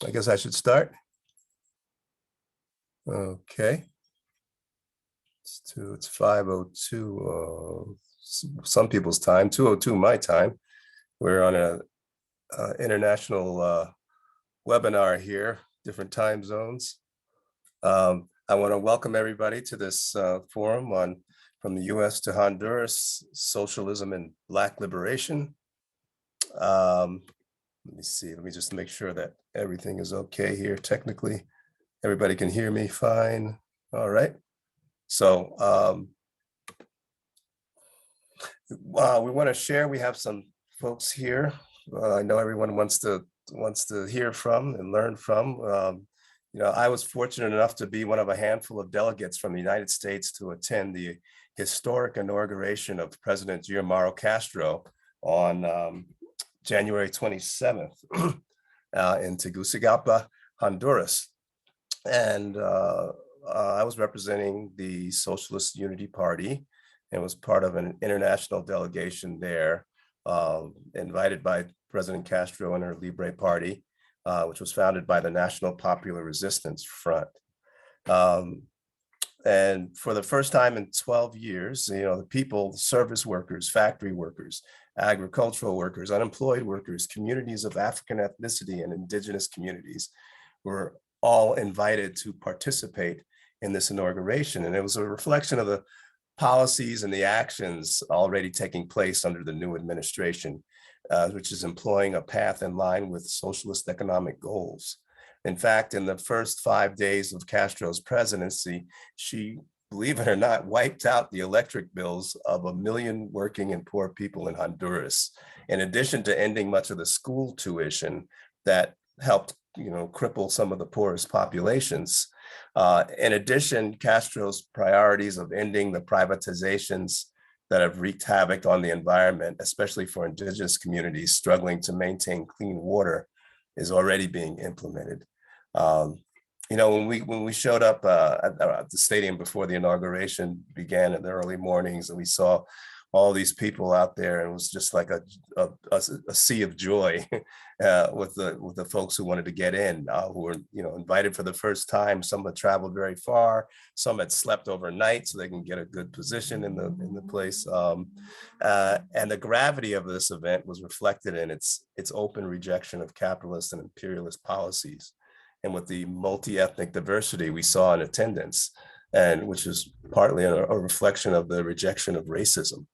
I guess I should start. Okay. It's 5:02 some people's time, 2:02 my time. We're on a international webinar here, different time zones. I want to welcome everybody to this forum on From the US to Honduras, Socialism and Black Liberation. Let me see, let me just make sure that everything is okay here technically. Everybody can hear me fine. All right. So we want to share, we have some folks here. I know everyone wants to hear from and learn from. I was fortunate enough to be one of a handful of delegates from the United States to attend the historic inauguration of President Guillermo Castro on January 27th in Tegucigalpa, Honduras. And I was representing the Socialist Unity Party and was part of an international delegation there, invited by President Castro and her Libre Party, which was founded by the National Popular Resistance Front. And for the first time in 12 years, the people, service workers, factory workers, agricultural workers, unemployed workers, communities of African ethnicity and indigenous communities were all invited to participate in this inauguration. And it was a reflection of the policies and the actions already taking place under the new administration, which is employing a path in line with socialist economic goals. In fact, in the first 5 days of Castro's presidency, she, believe it or not, wiped out the electric bills of 1 million working and poor people in Honduras, in addition to ending much of the school tuition that helped cripple some of the poorest populations. In addition, Castro's priorities of ending the privatizations that have wreaked havoc on the environment, especially for indigenous communities struggling to maintain clean water, is already being implemented. When we showed up at the stadium before the inauguration began in the early mornings, and we saw all these people out there, and it was just like a sea of joy with the folks who wanted to get in, who were invited for the first time. Some had traveled very far, some had slept overnight so they can get a good position in the place. And the gravity of this event was reflected in its open rejection of capitalist and imperialist policies, and with the multi-ethnic diversity we saw in attendance, and which is partly a reflection of the rejection of racism.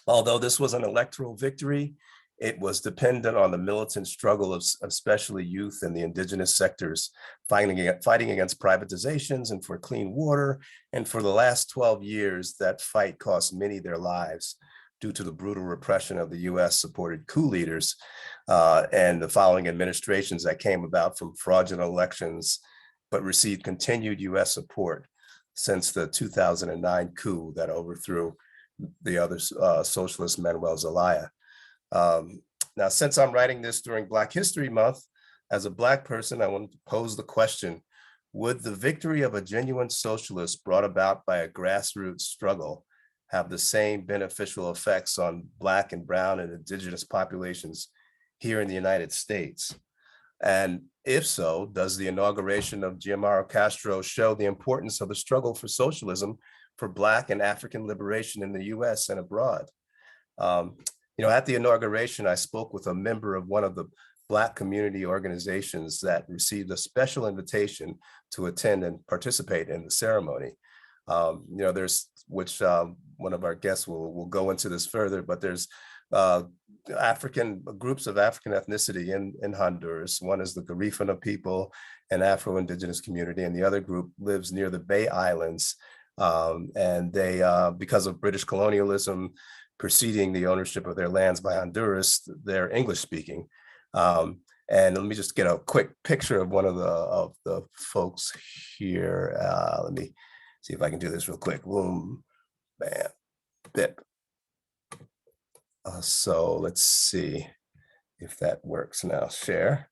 Although this was an electoral victory, it was dependent on the militant struggle of especially youth and the indigenous sectors fighting against privatizations and for clean water. And for the last 12 years, that fight cost many their lives due to the brutal repression of the US-supported coup leaders and the following administrations that came about from fraudulent elections, but received continued US support since the 2009 coup that overthrew the other socialist Manuel Zelaya. Now, since I'm writing this during Black History Month, as a Black person, I want to pose the question: would the victory of a genuine socialist brought about by a grassroots struggle have the same beneficial effects on Black and Brown and indigenous populations here in the United States? And if so, does the inauguration of Guillermo Castro show the importance of the struggle for socialism for Black and African liberation in the US and abroad? At the inauguration, I spoke with a member of one of the Black community organizations that received a special invitation to attend and participate in the ceremony. There's, which one of our guests will go into this further, but there's groups of African ethnicity in Honduras. One is the Garifuna people, an Afro-Indigenous community, and the other group lives near the Bay Islands. And they, because of British colonialism preceding the ownership of their lands by Honduras, they're English speaking. And let me just get a quick picture of one of the folks here. Let me see if I can do this real quick. Boom, bam, bip. So let's see if that works now. Share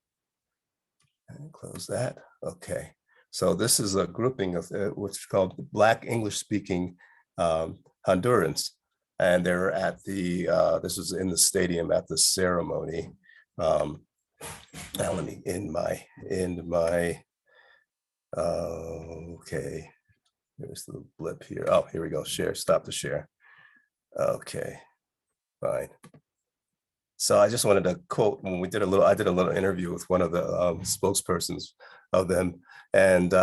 and close that. Okay. So this is a grouping of what's called Black English-speaking Hondurans, and they're at the. This was in the stadium at the ceremony. Now let me okay. There's the blip here. Oh, here we go. Share, stop the share. Okay, fine. So I just wanted to quote when we did I did a little interview with one of the spokespersons of them. And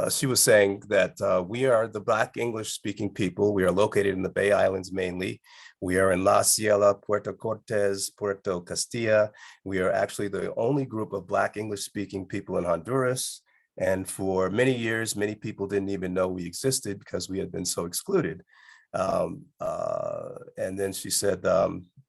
she was saying that we are the Black English speaking people. We are located in the Bay Islands mainly. We are in La Ciela, Puerto Cortes, Puerto Castilla. We are actually the only group of Black English speaking people in Honduras. And for many years, many people didn't even know we existed because we had been so excluded. And then she said,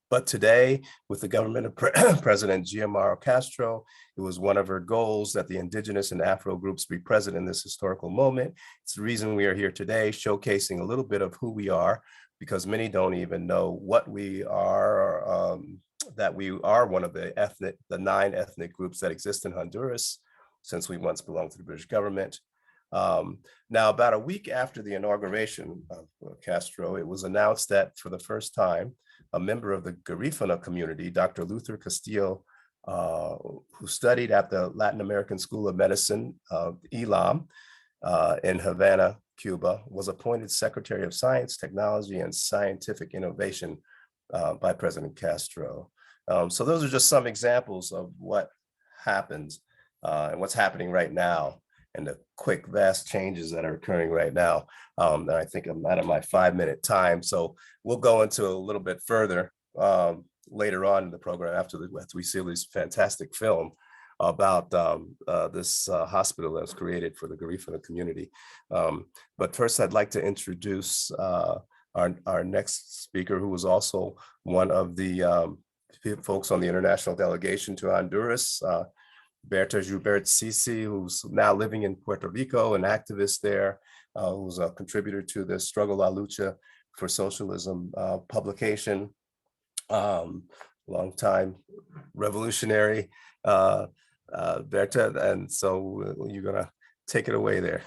but today, with the government of President Gianmaro Castro, it was one of her goals that the indigenous and Afro groups be present in this historical moment. It's the reason we are here today, showcasing a little bit of who we are, because many don't even know what we are, that we are one of the 9 ethnic groups that exist in Honduras, since we once belonged to the British government. Now, about a week after the inauguration of Castro, it was announced that for the first time, a member of the Garifuna community, Dr. Luther Castillo, who studied at the Latin American School of Medicine, ELAM, in Havana, Cuba, was appointed Secretary of Science, Technology, and Scientific Innovation by President Castro. So those are just some examples of what happened and what's happening right now, and the quick, vast changes that are occurring right now. And I think I'm out of my 5-minute time. So we'll go into a little bit further later on in the program after we see this fantastic film about this hospital that was created for the Garifuna community. But first, I'd like to introduce our next speaker, who was also one of the folks on the international delegation to Honduras, Berta Joubert, who's now living in Puerto Rico, an activist there, who's a contributor to the Struggle La Lucha for Socialism publication, longtime revolutionary, Berta, and so you're gonna take it away there.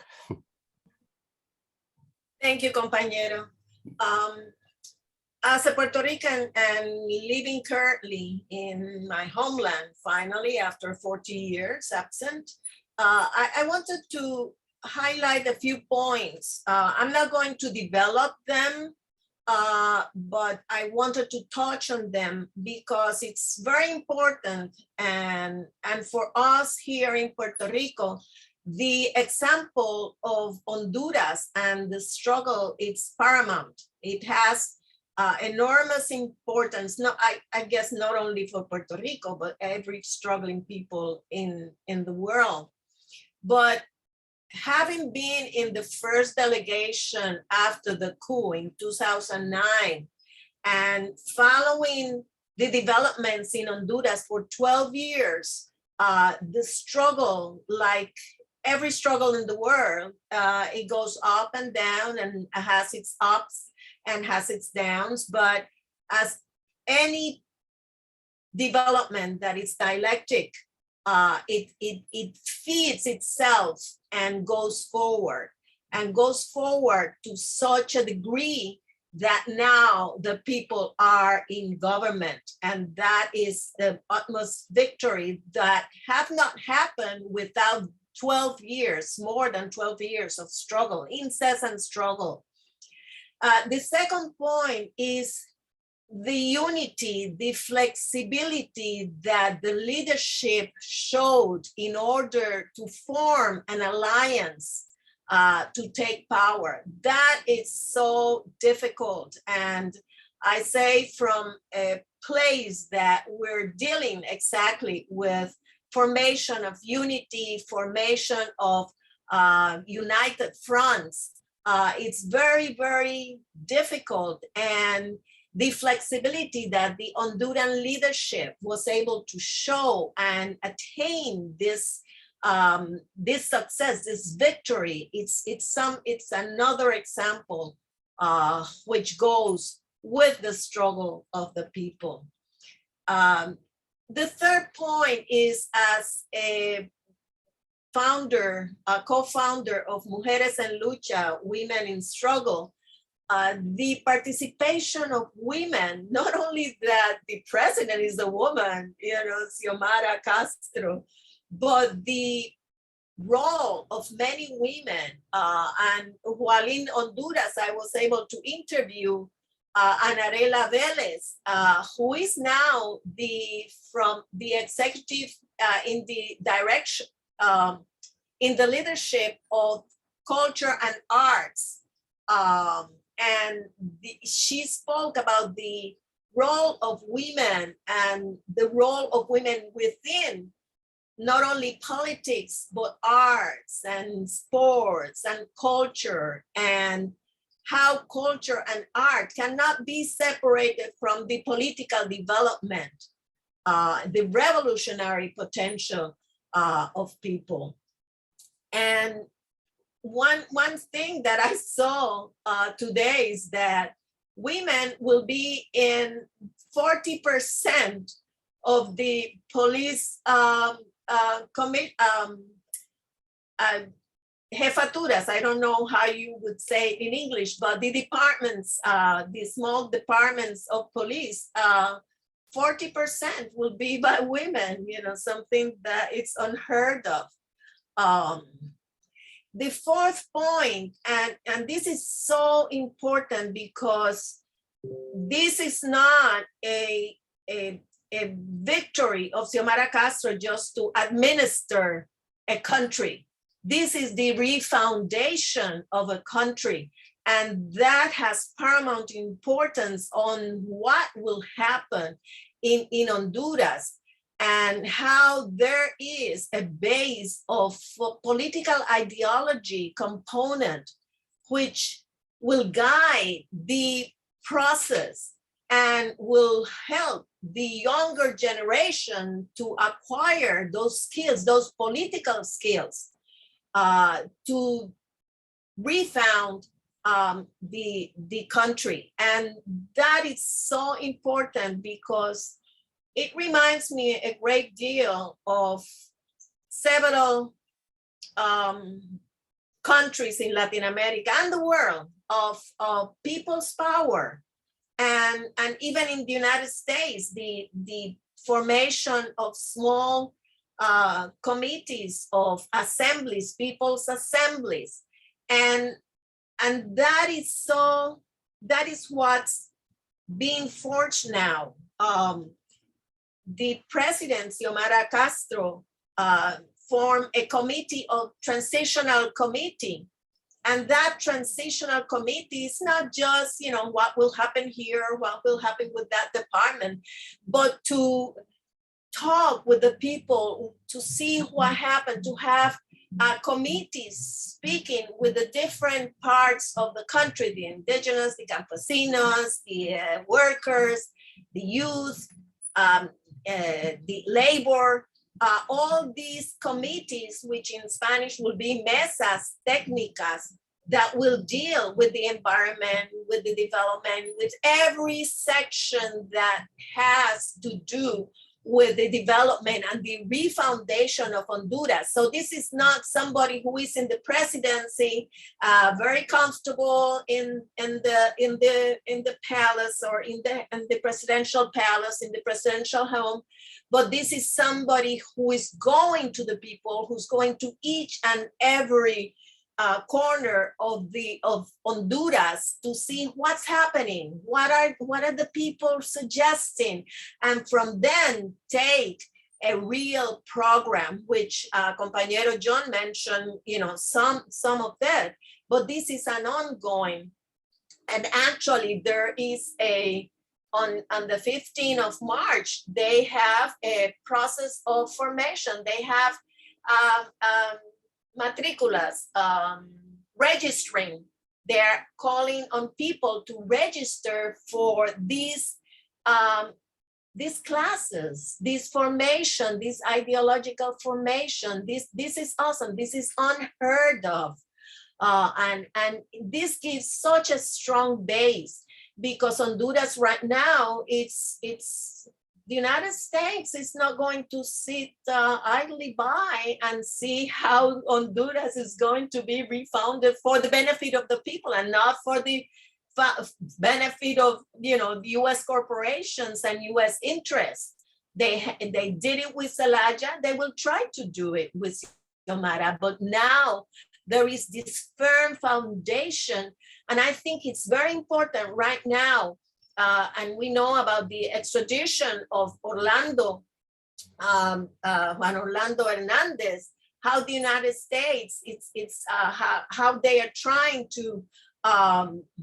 Thank you, compañero. As a Puerto Rican and living currently in my homeland, finally, after 40 years absent, I wanted to highlight a few points. I'm not going to develop them, but I wanted to touch on them because it's very important. And for us here in Puerto Rico, the example of Honduras and the struggle, it's paramount. It has enormous importance, I guess not only for Puerto Rico, but every struggling people in the world. But having been in the first delegation after the coup in 2009 and following the developments in Honduras for 12 years, the struggle, like every struggle in the world, it goes up and down and has its ups and has its downs, but as any development that is dialectic, it feeds itself and goes forward to such a degree that now the people are in government, and that is the utmost victory that have not happened without 12 years, more than 12 years of struggle, incessant struggle. The second point is the unity, the flexibility that the leadership showed in order to form an alliance to take power. That is so difficult. And I say from a place that we're dealing exactly with formation of unity, formation of united fronts. It's very, very difficult. And the flexibility that the Honduran leadership was able to show and attain this success, this victory, it's another example which goes with the struggle of the people. The third point is, as a co-founder of Mujeres en Lucha, Women in Struggle, the participation of women, not only that the president is a woman, Xiomara Castro, but the role of many women. And while in Honduras, I was able to interview Anarela Vélez, who is now from the executive in the direction, in the leadership of culture and arts. And she spoke about the role of women and the role of women within not only politics, but arts and sports and culture, and how culture and art cannot be separated from the political development, the revolutionary potential of people. And one thing that I saw today is that women will be in 40% of the police jefaturas. I don't know how you would say it in English, but the departments, the small departments of police, 40% will be by women, something that it's unheard of. The fourth point, and this is so important because this is not a victory of Xiomara Castro just to administer a country. This is the refoundation of a country, and that has paramount importance on what will happen in Honduras, and how there is a base of political ideology component which will guide the process and will help the younger generation to acquire those skills, those political skills, to refound the country. And that is so important because it reminds me a great deal of several countries in Latin America and the world of people's power. And even in the United States, the formation of small committees of assemblies, people's assemblies. And that is what's being forged now. The president, Xiomara Castro, formed a committee of transitional committee. And that transitional committee is not just, what will happen here, what will happen with that department, but to talk with the people, to see what happened, to have committees speaking with the different parts of the country, the indigenous, the campesinos, the workers, the youth, the labor, all these committees, which in Spanish will be mesas técnicas, that will deal with the environment, with the development, with every section that has to do with the development and the refoundation of Honduras. So this is not somebody who is in the presidency, very comfortable in the palace or in the presidential palace, in the presidential home, but this is somebody who is going to the people, who's going to each and every corner of Honduras to see what's happening, what are the people suggesting, and from then take a real program, which compañero John mentioned, some of that, but this is an ongoing. And actually there is on the 15th of March, they have a process of formation. They have matriculas, registering. They're calling on people to register for these classes, this formation, this ideological formation. This is awesome. This is unheard of. And this gives such a strong base, because Honduras right now, it's the United States is not going to sit idly by and see how Honduras is going to be refounded for the benefit of the people and not for the benefit of, you know, U.S. corporations and U.S. interests. They did it with Zelaya. They will try to do it with Xiomara, but now there is this firm foundation, and I think it's very important right now. And we know about the extradition of Orlando, Juan Orlando Hernandez, how the United States, how they are trying to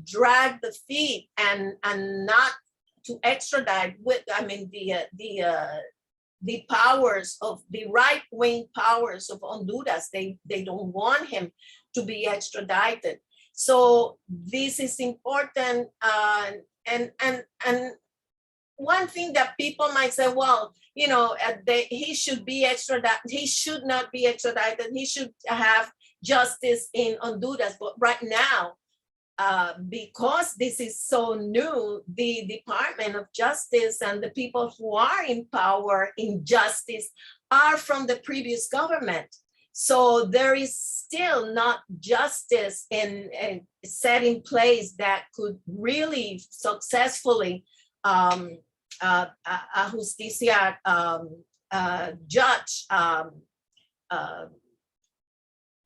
drag the feet and not to extradite with, I mean, the powers of the right-wing powers of Honduras. They don't want him to be extradited. So this is important. And one thing that people might say, well, you know, he should be extradited. He should not be extradited. He should have justice in Honduras. But right now, because this is so new, the Department of Justice and the people who are in power in justice are from the previous government. So there is still not justice set in place that could really successfully a justicia judge,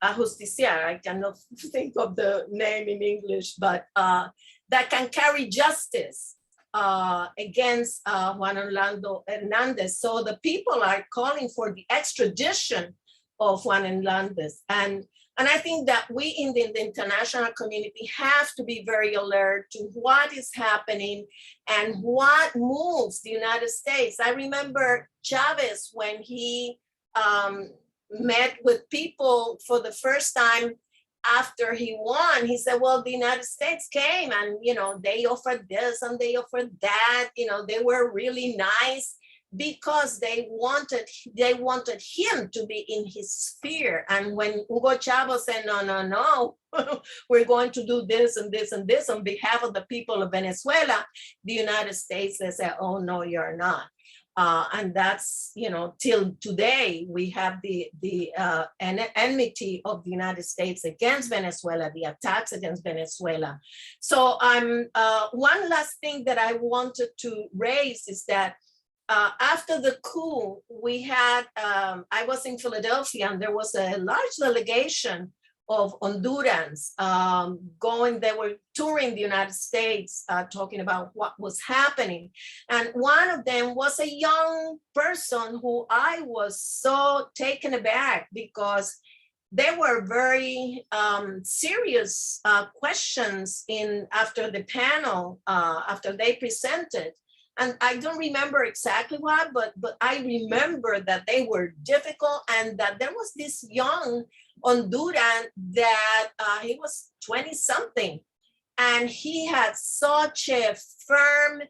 a justiciar, I cannot think of the name in English, but that can carry justice against Juan Orlando Hernandez. So the people are calling for the extradition of Juan Hernandez. And I think that we in the international community have to be very alert to what is happening and what moves the United States. I remember Chavez when he met with people for the first time after he won. He said, well, the United States came and, you know, they offered this and they offered that, you know, they were really nice because they wanted him to be in his sphere. And when Hugo Chavez said, no, we're going to do this and this and this on behalf of the people of Venezuela, the United States, they said, oh, no, you're not. And that's, you know, till today, we have the enmity of the United States against Venezuela, the attacks against Venezuela. So one last thing that I wanted to raise is that after the coup, we had, I was in Philadelphia and there was a large delegation of Hondurans they were touring the United States, talking about what was happening. And one of them was a young person who I was so taken aback because there were very serious questions after the panel, after they presented. And I don't remember exactly what, but I remember that they were difficult and that there was this young Honduran that he was 20 something. And he had such a firm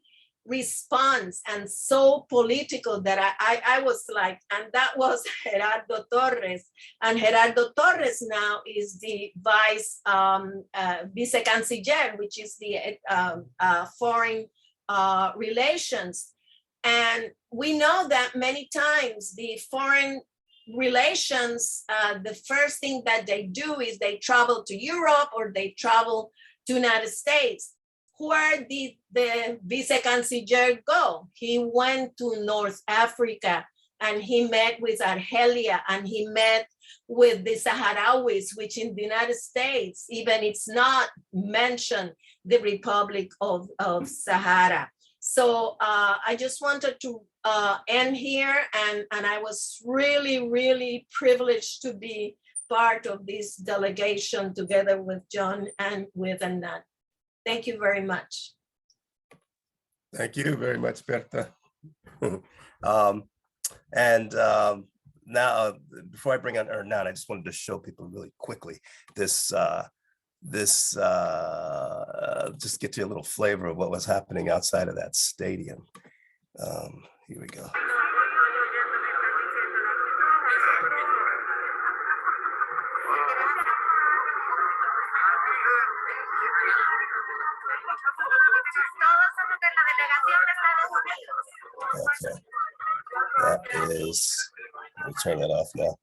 response and so political that I was like, and that was Gerardo Torres. And Gerardo Torres now is the vice canciller, which is the foreign relations. And we know that many times the foreign relations, the first thing that they do is they travel to Europe or they travel to United States. Where did the vice-canciller go? He went to North Africa and he met with Argelia and he met with the Saharawis, which in the United States, even it's not mentioned, the Republic of Sahara. So I just wanted to end here, and I was really, really privileged to be part of this delegation together with John and with Hernan. Thank you very much. Thank you very much, Berta. Now, before I bring on Hernan, I just wanted to show people really quickly this, just get you a little flavor of what was happening outside of that stadium. Here we go. Okay, that is, let me turn that off now.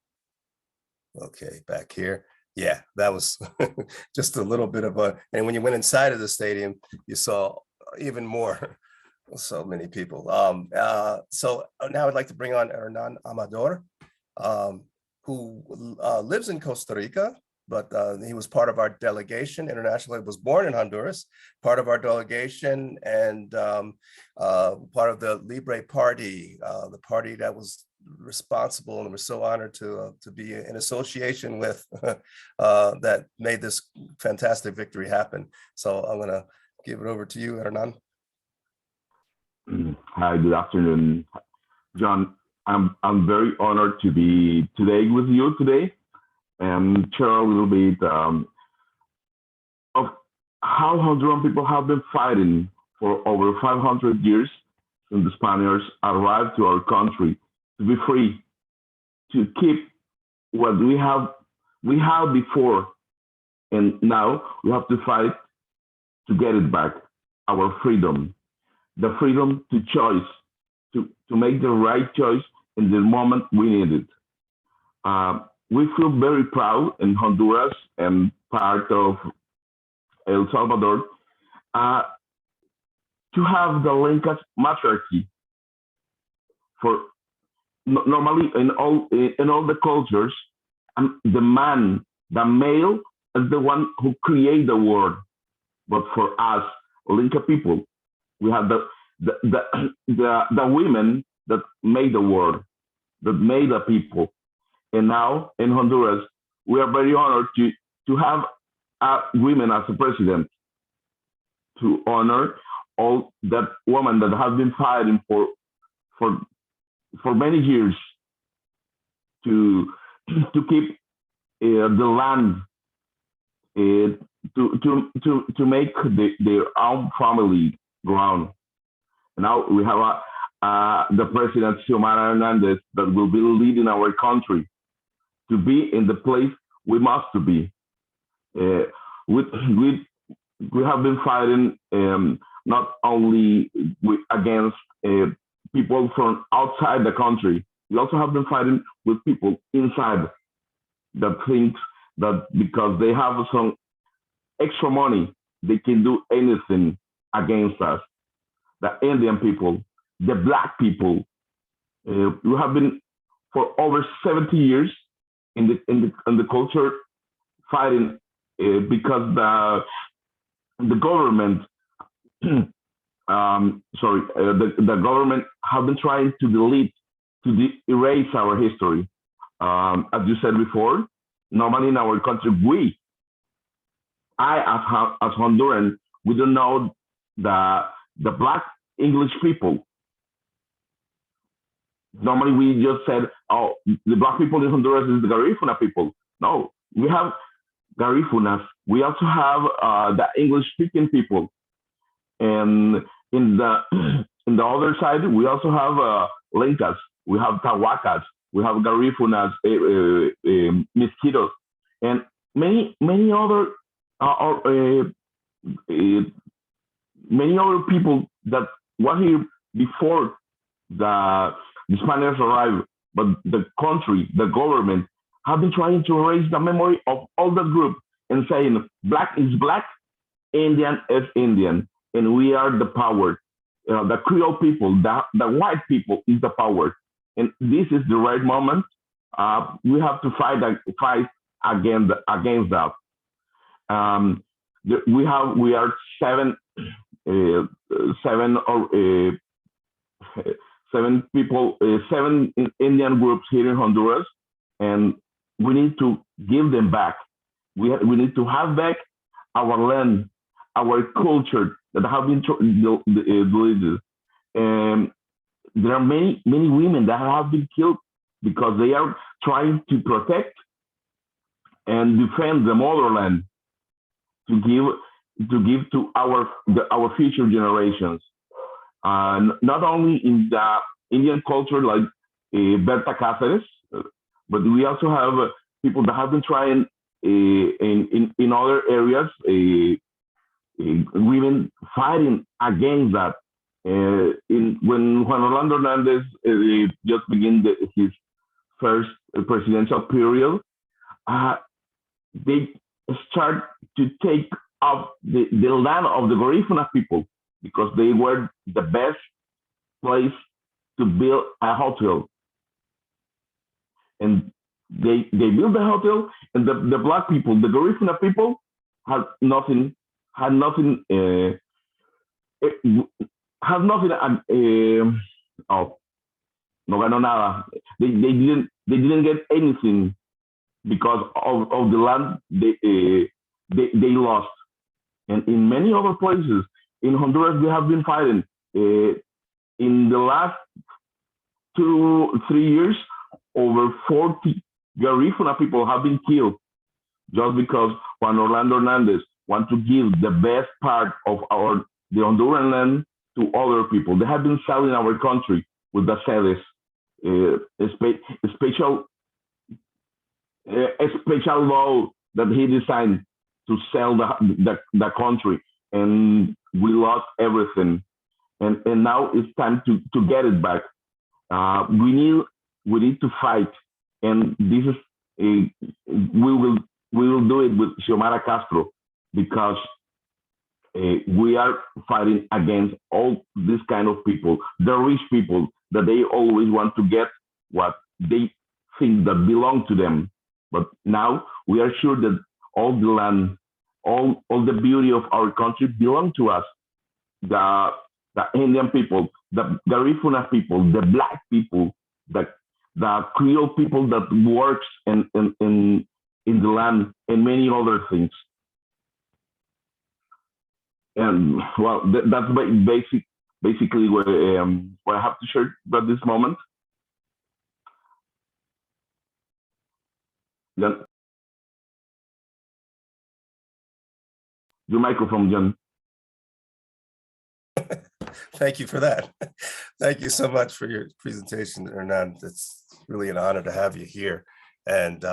Okay, back here. Yeah, that was just a little bit of a, and when you went inside of the stadium, you saw even more, so many people. So now I'd like to bring on Hernan Amador, who lives in Costa Rica, but he was part of our delegation internationally, was born in Honduras, part of our delegation, and part of the Libre Party, the party that was responsible, and we're so honored to be in association with that made this fantastic victory happen. So I'm going to give it over to you, Hernan. Hi, good afternoon, John. I'm very honored to be today with you today and share a little bit of how Honduran people have been fighting for over 500 years since the Spaniards arrived to our country to be free, to keep what we had before, and now we have to fight to get it back, our freedom, the freedom to choice, to make the right choice in the moment we need it. We feel very proud in Honduras and part of El Salvador to have the Lincas matriarchy. For normally in all the cultures, the man, the male, is the one who create the world. But for us, Linka people, we have the women that made the world, that made the people. And now in Honduras, we are very honored to have women as a president, to honor all that women that have been fighting for many years to keep the land, to make their own family ground. Now we have the president Xiomara Hernandez that will be leading our country to be in the place we must to be. We have been fighting not only against people from outside the country. We also have been fighting with people inside that think that because they have some extra money, they can do anything against us. The Indian people, the Black people. We have been for over 70 years in the culture fighting because the government, the government have been trying to erase our history. As you said before, normally in our country, I as Honduran, we don't know the Black English people. Normally we just said, oh, the Black people in Honduras is the Garifuna people. No, we have Garifunas. We also have the English-speaking people, and in the other side, we also have Lincas. We have Tawakas. We have Garifunas, Mosquitoes, and many other people that were here before the Spaniards arrived, but the country, the government, have been trying to erase the memory of all the group and saying Black is Black, Indian is Indian, and we are the power. The Creole people, the white people is the power, and this is the right moment. We have to fight against that. We are seven Indian groups here in Honduras, and we need to give them back. We need to have back our land, our culture that have been deleted. And there are many women that have been killed because they are trying to protect and defend the motherland to give to our future generations. Not only in the Indian culture like Berta, but we also have people that have been trying in other areas, women fighting against that. When Juan Orlando Hernandez just began his first presidential period, they start to take up the land of the Garifuna people because they were the best place to build a hotel. And they built the hotel, and the black people, the Garifuna people, had nothing, oh, no ganó nada. They didn't get anything because of the land they lost. And in many other places in Honduras, we have been fighting. In the last 2-3 years, over 40 Garifuna people have been killed just because Juan Orlando Hernandez want to give the best part of the Honduran land to other people. They have been selling our country with the sedes, a special law that he designed to sell the country, and we lost everything. And now it's time to get it back. We need to fight, and this is we will do it with Xiomara Castro because we are fighting against all this kind of people, the rich people that they always want to get what they think that belong to them. But now we are sure that all the land, all the beauty of our country belong to us. The Indian people, the Garifuna people, the black people, the Creole people that works in the land, and many other things. And well, that's basically what I have to share about this moment. Then, your microphone, John. Thank you for that. Thank you so much for your presentation, Hernan. It's really an honor to have you here. And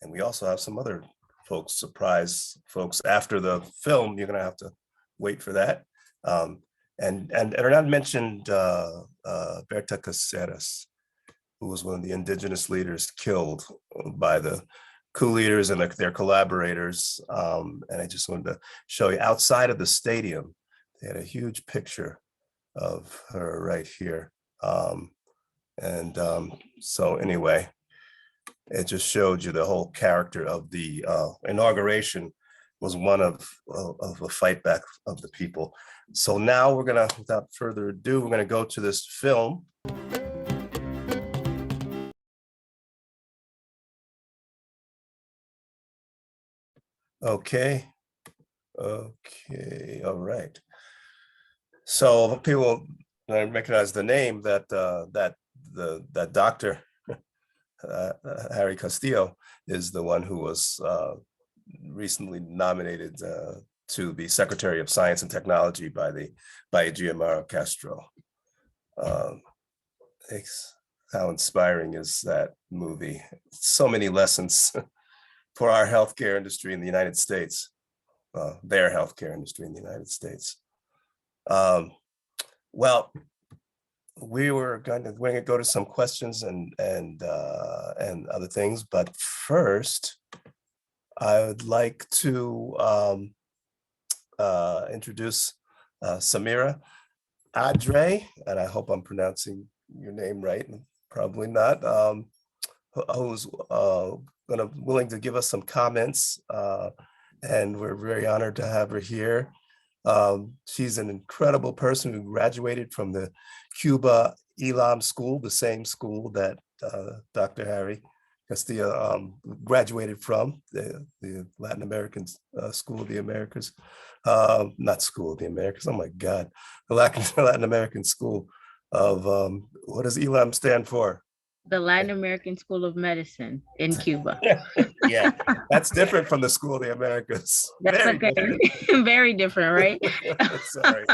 we also have some other folks, surprise folks after the film. You're going to have to wait for that. And Hernan mentioned Berta Caceres, who was one of the indigenous leaders killed by the coup leaders and their collaborators. And I just wanted to show you outside of the stadium, they had a huge picture of her right here. So anyway, it just showed you the whole character of the inauguration was one of a fight back of the people. So now we're gonna, without further ado, we're gonna go to this film. Okay, all right. So people recognize the name that that Dr. Harry Castillo is the one who was recently nominated to be Secretary of Science and Technology by Samira Castro. How inspiring is that movie? So many lessons for our healthcare industry in the United States, their healthcare industry in the United States. Well, we were going to go to some questions and other things, but first, I would like to introduce Samira Addrey, and I hope I'm pronouncing your name right, probably not, who's willing to give us some comments, and we're very honored to have her here. She's an incredible person who graduated from the Cuba ELAM school, the same school that Dr. Harry Castillo graduated from, the Latin American School of the Americas, not School of the Americas, oh my God, the Latin American School of, what does ELAM stand for? The Latin American School of Medicine in Cuba. Yeah, that's different from the School of the Americas. That's Very okay. different. Very different, right? Sorry.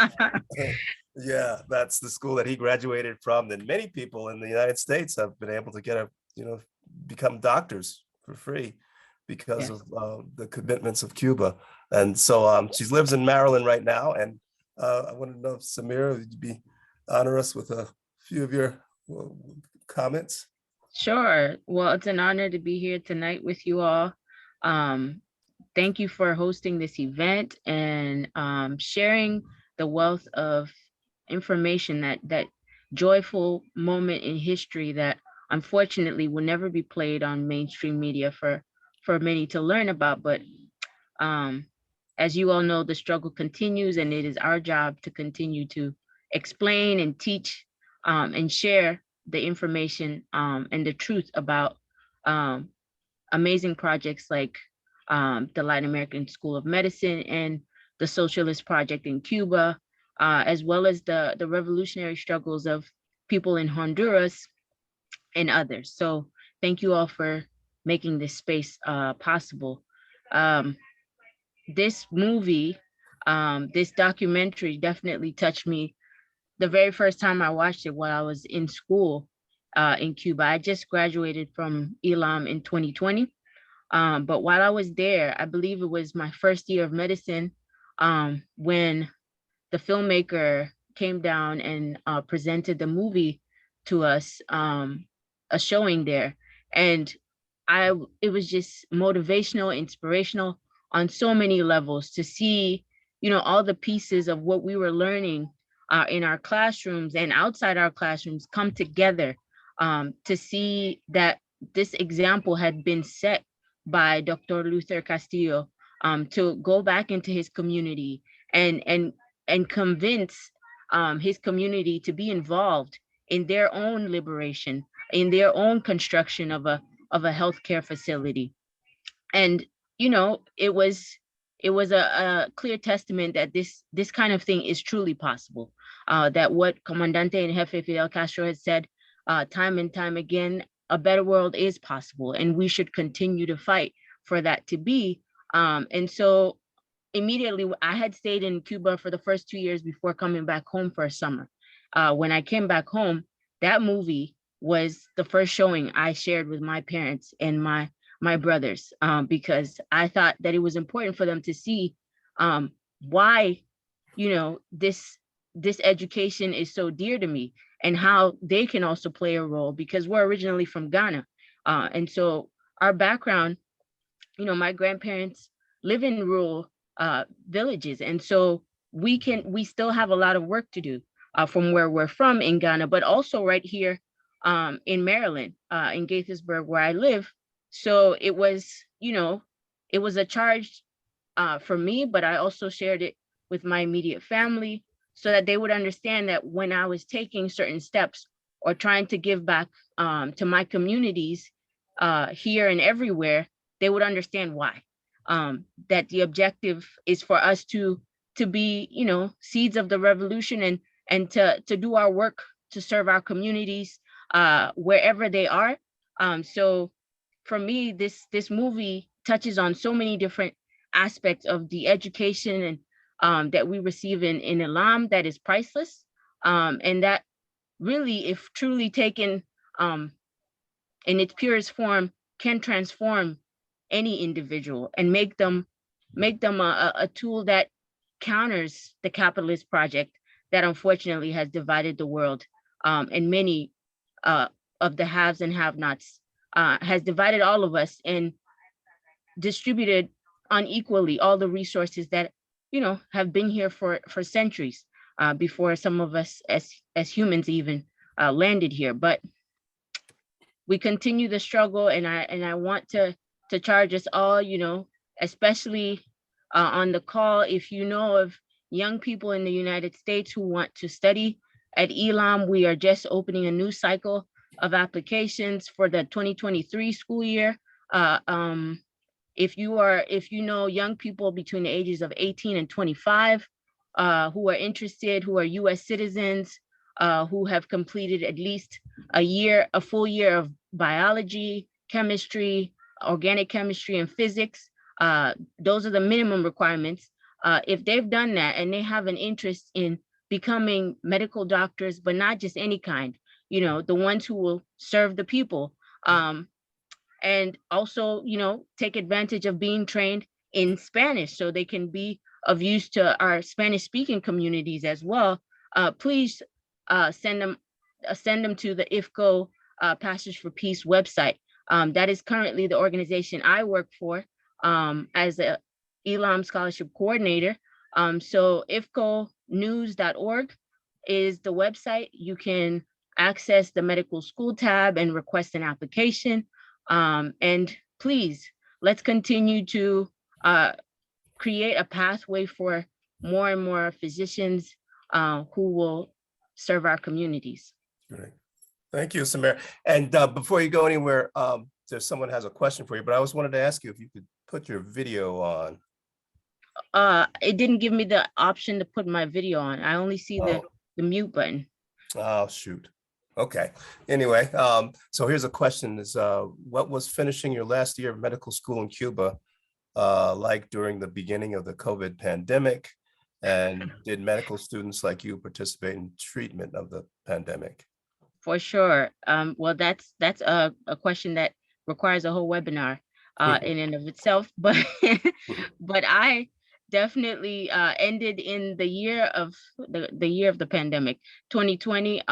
Yeah, that's the school that he graduated from. And many people in the United States have been able to get become doctors for free because of the commitments of Cuba. And so she lives in Maryland right now. And I want to know, Samira, would you honor us with a few of your comments? Sure. Well, it's an honor to be here tonight with you all. Thank you for hosting this event and sharing the wealth of information, that joyful moment in history that unfortunately will never be played on mainstream media for many to learn about. But as you all know, the struggle continues, and it is our job to continue to explain and teach and share the information and the truth about amazing projects like the Latin American School of Medicine and the Socialist Project in Cuba, as well as the revolutionary struggles of people in Honduras and others. So thank you all for making this space possible. This movie, this documentary definitely touched me the very first time I watched it while I was in school in Cuba. I just graduated from ELAM in 2020. But while I was there, I believe it was my first year of medicine when the filmmaker came down and presented the movie to us, a showing there. And it was just motivational, inspirational on so many levels to see, all the pieces of what we were learning in our classrooms and outside our classrooms come together, to see that this example had been set by Dr. Luther Castillo, to go back into his community and convince his community to be involved in their own liberation, in their own construction of a healthcare facility. And it was a clear testament that this kind of thing is truly possible. That what Comandante en Jefe Fidel Castro has said time and time again, a better world is possible, and we should continue to fight for that to be. And so immediately, I had stayed in Cuba for the first 2 years before coming back home for a summer. When I came back home, that movie was the first showing I shared with my parents and my brothers, because I thought that it was important for them to see why, this education is so dear to me, and how they can also play a role, because we're originally from Ghana. And so our background, my grandparents live in rural villages. And so we still have a lot of work to do from where we're from in Ghana, but also right here in Maryland, in Gaithersburg, where I live. So it was, it was a charge for me, but I also shared it with my immediate family so that they would understand that when I was taking certain steps or trying to give back to my communities here and everywhere, they would understand why. That the objective is for us to be, seeds of the revolution, and to do our work to serve our communities wherever they are. So for me, this movie touches on so many different aspects of the education and that we receive in ELAM that is priceless, and that really, if truly taken in its purest form, can transform any individual and make them a tool that counters the capitalist project that unfortunately has divided the world, and many of the haves and have-nots, has divided all of us and distributed unequally all the resources that have been here for centuries before some of us as humans even landed here. But we continue the struggle, and I want to charge us all, especially on the call, if you know of young people in the United States who want to study at ELAM, we are just opening a new cycle of applications for the 2023 school year. If you know young people between the ages of 18 and 25 who are interested, who are US citizens, who have completed at least a full year of biology, chemistry, organic chemistry, and physics, those are the minimum requirements. If they've done that and they have an interest in becoming medical doctors, but not just any kind, the ones who will serve the people, and also, take advantage of being trained in Spanish so they can be of use to our Spanish speaking communities as well, please send them to the IFCO Pastors for Peace website. That is currently the organization I work for. as a ELAM scholarship coordinator. So ifconews.org is the website. You can access the medical school tab and request an application. And please, let's continue to create a pathway for more and more physicians who will serve our communities. Great. Thank you, Samira. And before you go anywhere, there's someone has a question for you, but I always wanted to ask you if you could put your video on. It didn't give me the option to put my video on. I only see the mute button. Oh, shoot. Okay. Anyway, so here's a question is, what was finishing your last year of medical school in Cuba like during the beginning of the COVID pandemic? And did medical students like you participate in treatment of the pandemic? For sure. Well, that's a question that requires a whole webinar in and of itself, but but I definitely ended in the year of the pandemic, 2020.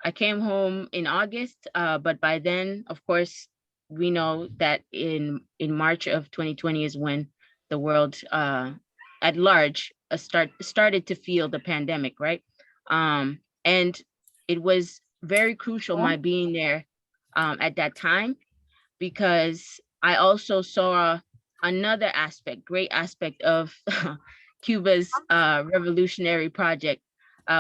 I came home in August, but by then, of course, we know that in March of 2020 is when the world at large started to feel the pandemic, right? And it was very crucial my being there at that time, because I also saw another great aspect of Cuba's revolutionary project,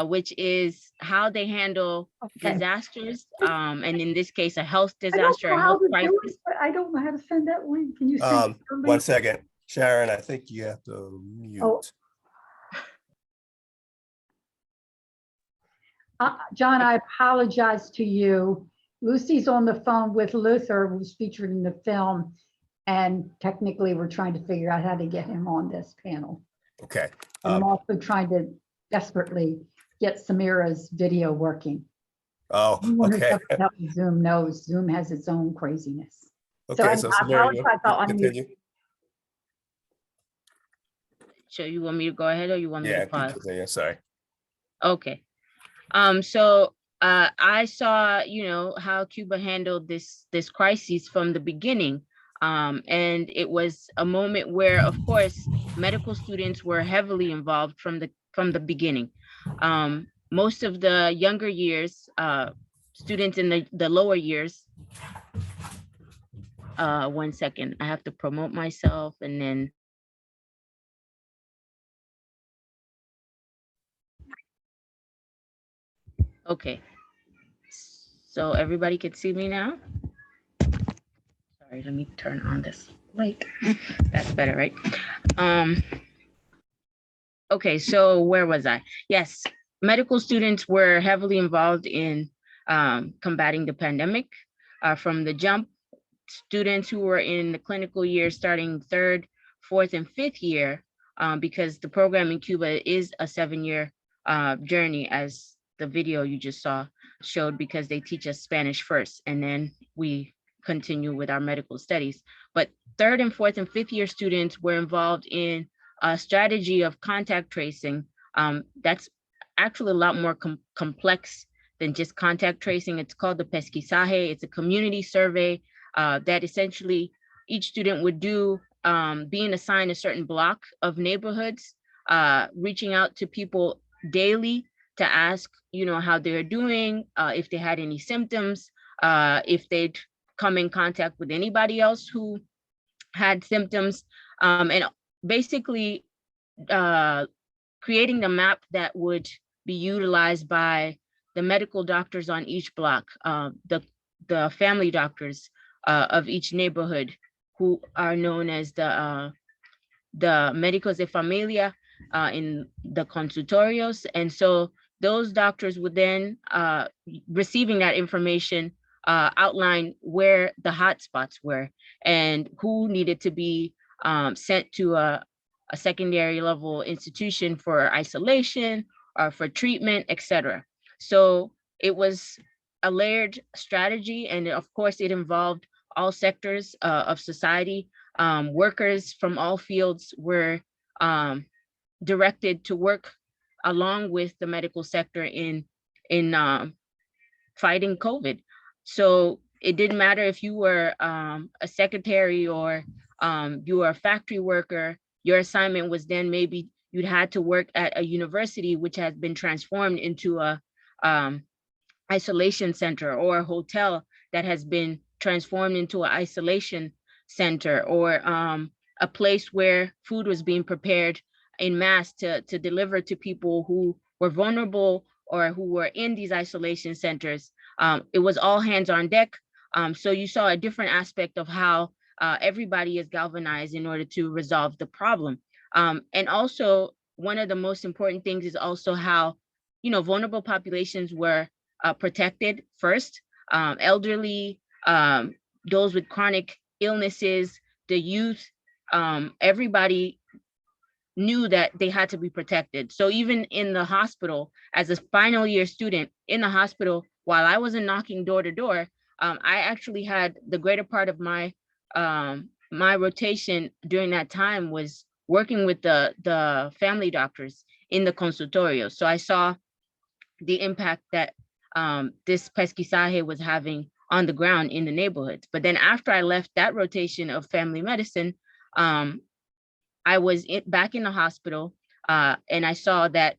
which is how they handle disasters, and in this case, a health disaster, a health crisis. I don't know how to send that link. Can you send it? 1 second, Sharon, I think you have to mute. Oh. John, I apologize to you. Lucy's on the phone with Luther, who's featured in the film, and technically we're trying to figure out how to get him on this panel. Okay. And I'm also trying to desperately get Samira's video working. Oh, okay. Zoom knows. Zoom has its own craziness. Okay, so Samira, you continue. So you want me to go ahead, or you want me to pause? Yeah, sorry. Okay. So I saw, how Cuba handled this crisis from the beginning. And it was a moment where, of course, medical students were heavily involved from the beginning. Most of the younger years, students in the lower years. 1 second, I have to promote myself and then. Okay, so everybody can see me now. Sorry, let me turn on this light. That's better, right? Okay, so where was I? Yes, medical students were heavily involved in combating the pandemic from the jump. Students who were in the clinical year starting 3rd, 4th, and 5th year, because the program in Cuba is a 7-year journey, as the video you just saw showed, because they teach us Spanish first and then we continue with our medical studies. But 3rd and 4th and 5th year students were involved in a strategy of contact tracing. That's actually a lot more complex than just contact tracing. It's called the pesquisaje. It's a community survey that essentially each student would do, being assigned a certain block of neighborhoods, reaching out to people daily to ask, how they're doing, if they had any symptoms, if they'd come in contact with anybody else who had symptoms, and basically creating the map that would be utilized by the medical doctors on each block, the family doctors of each neighborhood, who are known as the médicos de familia in the consultorios. And so those doctors would then, receiving that information, outline where the hot spots were and who needed to be sent to a secondary level institution for isolation or for treatment, etc. So it was a layered strategy, and of course it involved all sectors of society. Workers from all fields were directed to work along with the medical sector in fighting COVID. So it didn't matter if you were a secretary or you were a factory worker, your assignment was then maybe you'd had to work at a university, which has been transformed into a isolation center, or a hotel that has been transformed into an isolation center, or a place where food was being prepared in mass to deliver to people who were vulnerable or who were in these isolation centers. It was all hands on deck. So you saw a different aspect of how everybody is galvanized in order to resolve the problem. And also, one of the most important things is also how, vulnerable populations were protected first. Elderly, those with chronic illnesses, the youth, everybody knew that they had to be protected. So even in the hospital, as a final year student in the hospital, while I wasn't knocking door to door, I actually had the greater part of my my rotation during that time was working with the family doctors in the consultorio. So I saw the impact that this pesquisaje was having on the ground in the neighborhoods. But then after I left that rotation of family medicine, I was back in the hospital, and I saw that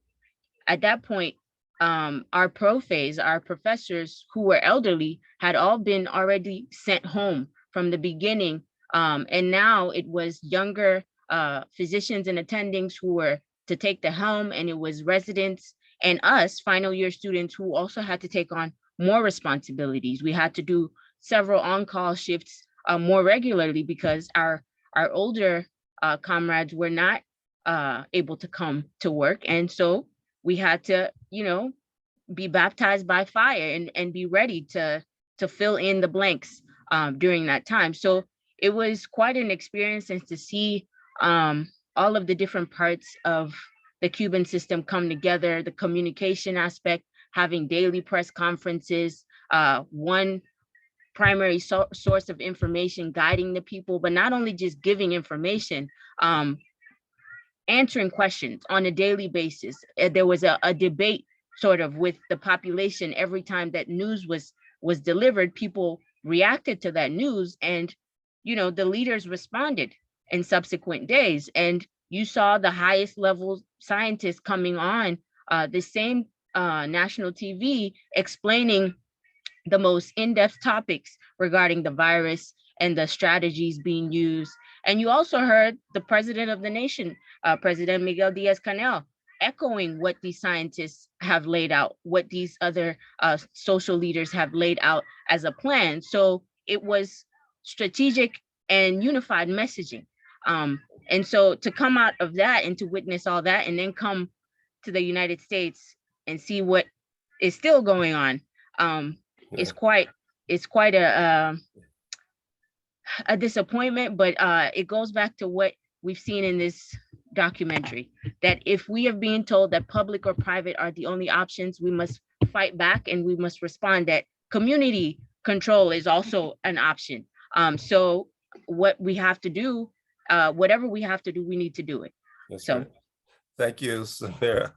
at that point, our our professors who were elderly had all been already sent home from the beginning. And now it was younger physicians and attendings who were to take the helm, and it was residents and us final year students who also had to take on more responsibilities. We had to do several on-call shifts more regularly because our older comrades were not able to come to work. And so we had to, be baptized by fire and be ready to fill in the blanks during that time. So it was quite an experience, and to see all of the different parts of the Cuban system come together, the communication aspect, having daily press conferences, one primary source of information guiding the people, but not only just giving information, answering questions on a daily basis. There was a debate sort of with the population every time that news was delivered. People reacted to that news, and the leaders responded in subsequent days. And you saw the highest level scientists coming on the same national TV explaining the most in-depth topics regarding the virus and the strategies being used. And you also heard the president of the nation, President Miguel Diaz-Canel, echoing what these scientists have laid out, what these other social leaders have laid out as a plan. So it was strategic and unified messaging. And so to come out of that and to witness all that, and then come to the United States and see what is still going on, it's quite a disappointment. But it goes back to what we've seen in this documentary, that if we are being told that public or private are the only options, we must fight back, and we must respond that community control is also an option. So what we have to do, whatever we have to do, we need to do it. That's So right. Thank you, Samira.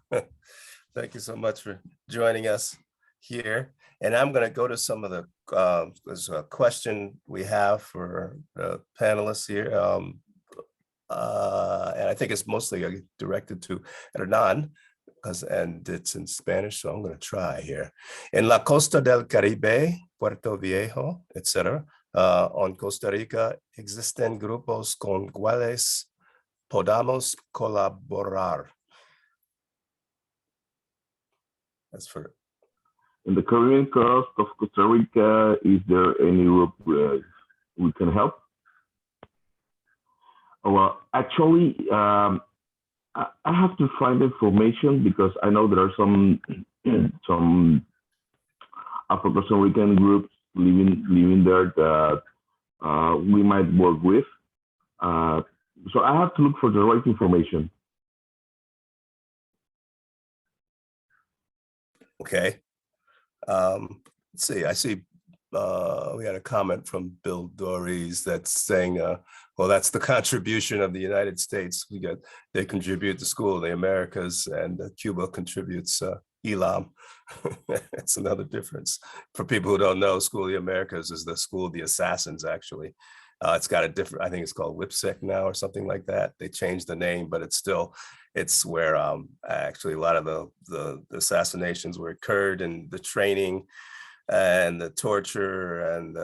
Thank you so much for joining us here. And I'm going to go to some of the there's a question we have for the panelists here. And I think it's mostly directed to Hernan, and it's in Spanish, so I'm going to try here. En la costa del Caribe, Puerto Viejo, etc., on Costa Rica, existen grupos con cuales podamos colaborar. That's for. In the Caribbean coast of Costa Rica, is there any group we can help? Well, actually, I have to find information, because I know there are some Afro-Costa Rican groups living there that we might work with. So I have to look for the right information. Okay. Let's see. I see we had a comment from Bill Dories that's saying, well, that's the contribution of the United States. They contribute to School of the Americas, and Cuba contributes ELAM. That's another difference. For people who don't know, School of the Americas is the School of the Assassins, actually. It's got a different, I think it's called Lipsick now or something like that. They changed the name, but it's where actually a lot of the assassinations were occurred, and the training and the torture and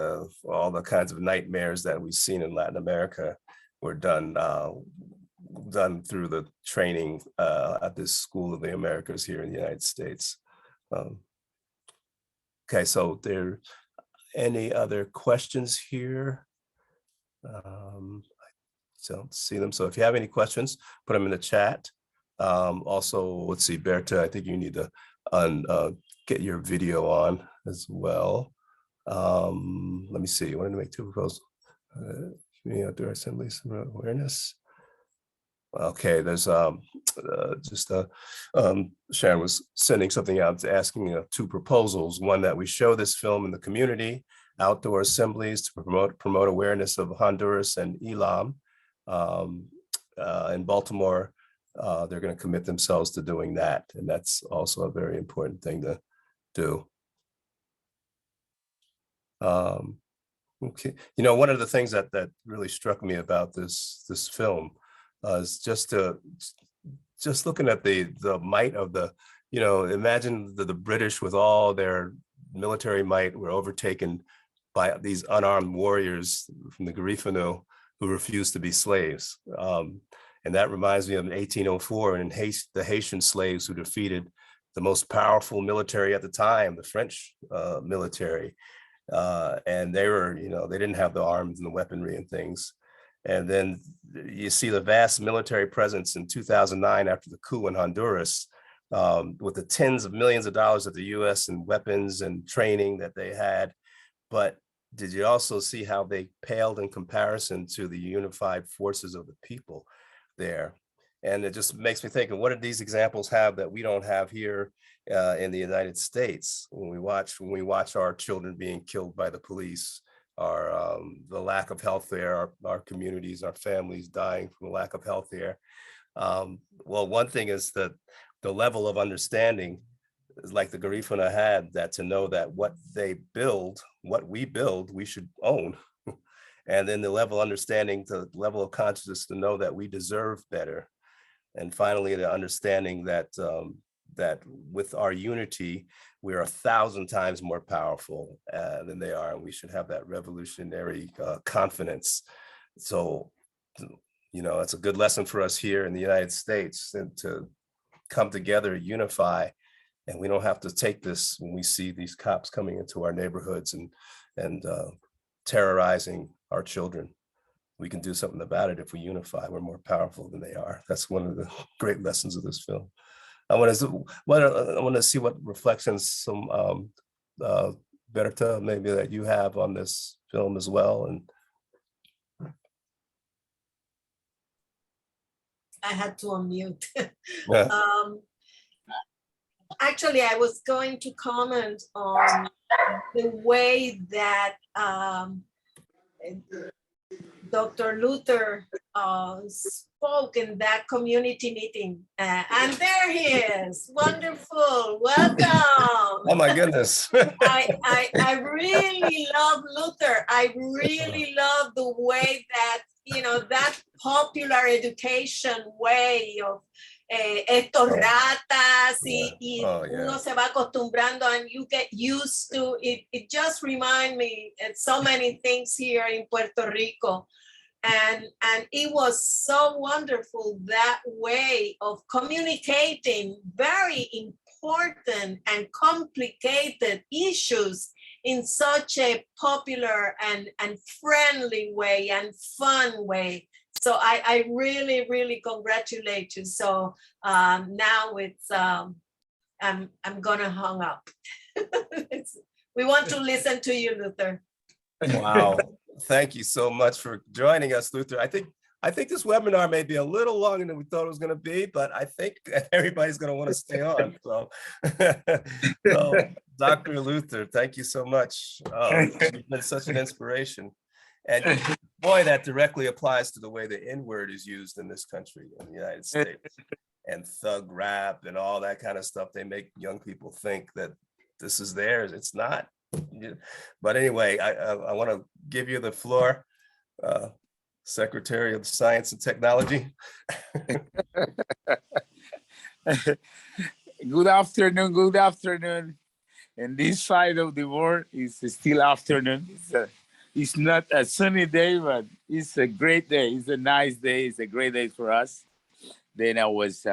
all the kinds of nightmares that we've seen in Latin America were done through the training at this School of the Americas here in the United States. Okay, so there any other questions here? I don't see them. So if you have any questions, put them in the chat. Also, let's see, Berta, I think you need to get your video on as well. Let me see. I wanted to make two proposals. Community outdoor assemblies awareness. Okay, there's Sharon was sending something out asking two proposals. One, that we show this film in the community, outdoor assemblies to promote awareness of Honduras and ELAM. In Baltimore, they're going to commit themselves to doing that, and that's also a very important thing to do. Okay, one of the things that really struck me about this film is just looking at the might of imagine the British with all their military might were overtaken by these unarmed warriors from the Garifuna who refused to be slaves. And that reminds me of 1804 and the Haitian slaves who defeated the most powerful military at the time, the French military. And they were, they didn't have the arms and the weaponry and things. And then you see the vast military presence in 2009 after the coup in Honduras, with the tens of millions of dollars of the US and weapons and training that they had. But did you also see how they paled in comparison to the unified forces of the people there? And it just makes me think of what did these examples have that we don't have here in the United States when we watch our children being killed by the police, the lack of health there, our communities, our families dying from the lack of health there. Well, one thing is that the level of understanding is like the Garifuna had, that to know that what we build, we should own. And then the level of understanding, the level of consciousness to know that we deserve better. And finally, the understanding that that with our unity, we're 1,000 times more powerful than they are, and we should have that revolutionary confidence. So, it's a good lesson for us here in the United States, and to come together, unify, and we don't have to take this when we see these cops coming into our neighborhoods and terrorizing our children. We can do something about it if we unify. We're more powerful than they are. That's one of the great lessons of this film. I want to see what reflections some Berta maybe that you have on this film as well. And I had to unmute. yeah. Actually, I was going to comment on the way that Dr. Luther spoke in that community meeting. And there he is. Wonderful. Welcome. Oh my goodness. I really love Luther. I really love the way that, that popular education way of estos ratas uno se va acostumbrando and you get used to it. It just reminds me of so many things here in Puerto Rico. And it was so wonderful, that way of communicating very important and complicated issues in such a popular and friendly way and fun way. So I really, really congratulate you. So now it's, I'm gonna hang up. We want to listen to you, Luther. Wow. Thank you so much for joining us, Luther. I think this webinar may be a little longer than we thought it was going to be, but I think everybody's going to want to stay on. So, Dr. Luther, thank you so much. You've been such an inspiration. And boy, that directly applies to the way the N-word is used in this country, in the United States. And thug rap and all that kind of stuff. They make young people think that this is theirs. It's not. But anyway, I want to give you the floor. Secretary of Science and Technology. Good afternoon, good afternoon. And this side of the world is still afternoon. It's not a sunny day, but it's a great day. It's a nice day. It's a great day for us. Then I was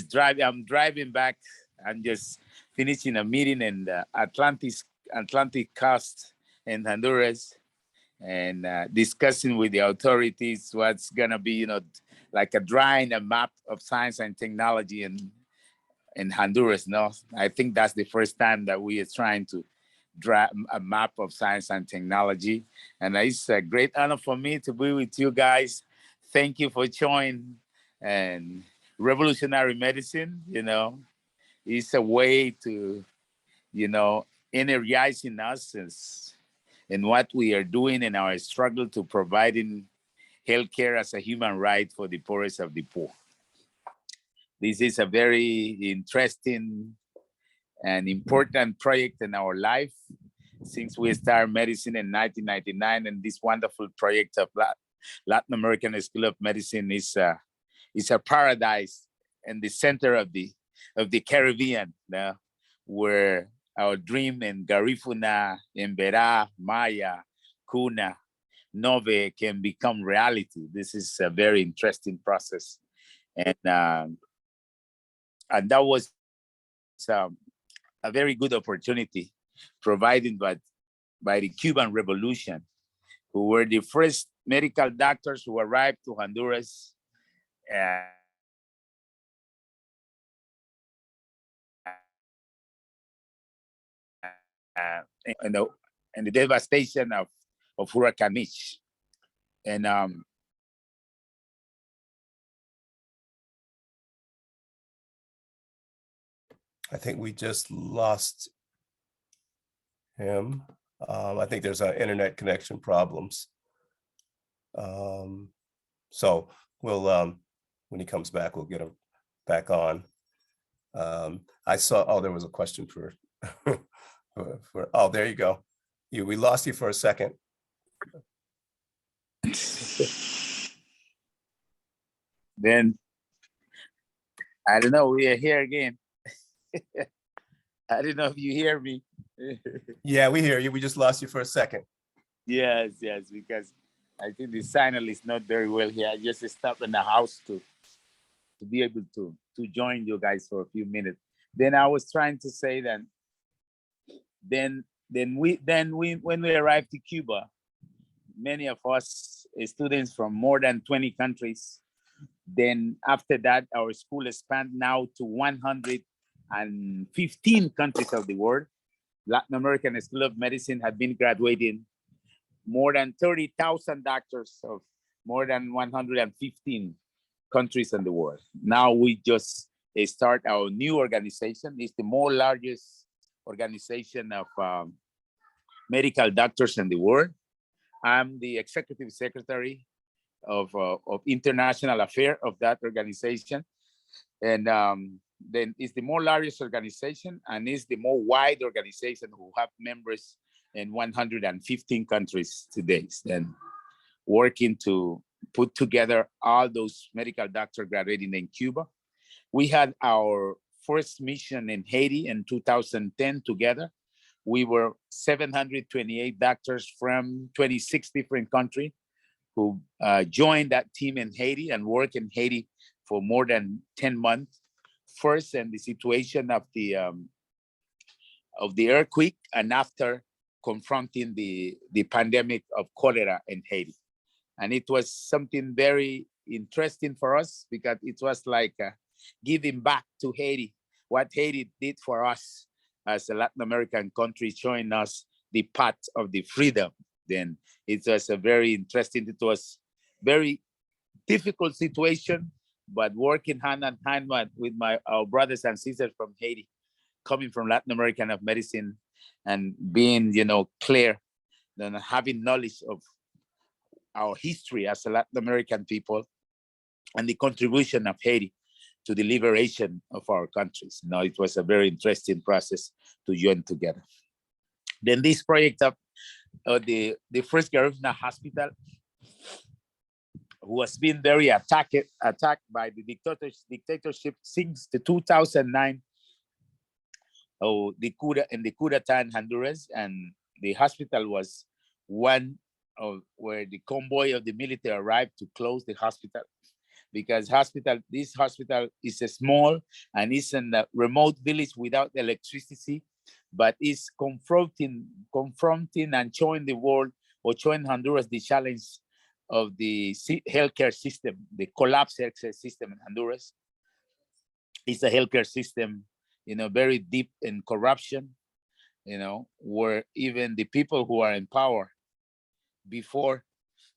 driving. I'm driving back. I'm just finishing a meeting in the Atlantic coast in Honduras, and discussing with the authorities what's gonna be, like drawing a map of science and technology in Honduras. No, I think that's the first time that we are trying to draw a map of science and technology. And it's a great honor for me to be with you guys. Thank you for joining. And revolutionary medicine, is a way to, energizing us in what we are doing in our struggle to providing healthcare as a human right for the poorest of the poor. This is a very interesting and important project in our life since we started medicine in 1999, and this wonderful project of Latin American School of Medicine is a paradise in the center of the Caribbean, where our dream in Garifuna, in Berta, Maya, Cuna, Nove can become reality. This is a very interesting process, and that was a very good opportunity provided by the Cuban Revolution, who were the first medical doctors who arrived to Honduras and the devastation of Hurricane Mitch. And I think we just lost him. I think there's internet connection problems. So we'll, when he comes back, we'll get him back on. I saw, there was a question for, oh, there you go. We lost you for a second. Then, I don't know, we are here again. I don't know if you hear me. Yeah, we hear you. We just lost you for a second. Yes, because I think the signal is not very well here. I just stopped in the house to be able to join you guys for a few minutes. Then I was trying to say that when we arrived to Cuba, many of us students from more than 20 countries. Then after that, our school expanded now to 115 countries of the world. Latin American School of Medicine had been graduating more than 30,000 doctors of more than 115 countries in the world. Now we just start our new organization. It's the largest organization of medical doctors in the world. I'm the executive secretary of international affairs of that organization. And then it's the largest organization, and it's the more wide organization who have members in 115 countries today, and working to put together all those medical doctors graduating in Cuba. We had our first mission in Haiti in 2010 together. We were 728 doctors from 26 different countries who joined that team in Haiti and worked in Haiti for more than 10 months. First, in the situation of the earthquake, and after confronting the pandemic of cholera in Haiti. And it was something very interesting for us, because it was like giving back to Haiti, what Haiti did for us as a Latin American country, showing us the path of the freedom. Then it was a very interesting, it was very difficult situation, but working hand in hand with our brothers and sisters from Haiti, coming from Latin American of medicine, and being, clear, and having knowledge of our history as a Latin American people, and the contribution of Haiti to the liberation of our countries. Now, it was a very interesting process to join together. Then this project of the First Garifuna Hospital, who has been very attacked by the dictatorship since the 2009 the coup d'etat in Honduras, and the hospital was one of where the convoy of the military arrived to close the hospital, because this hospital is a small and it's in a remote village without electricity, but is confronting and showing the world, or showing Honduras, the challenge of the healthcare system, the collapsed healthcare system in Honduras. It's a healthcare system, very deep in corruption, where even the people who are in power, before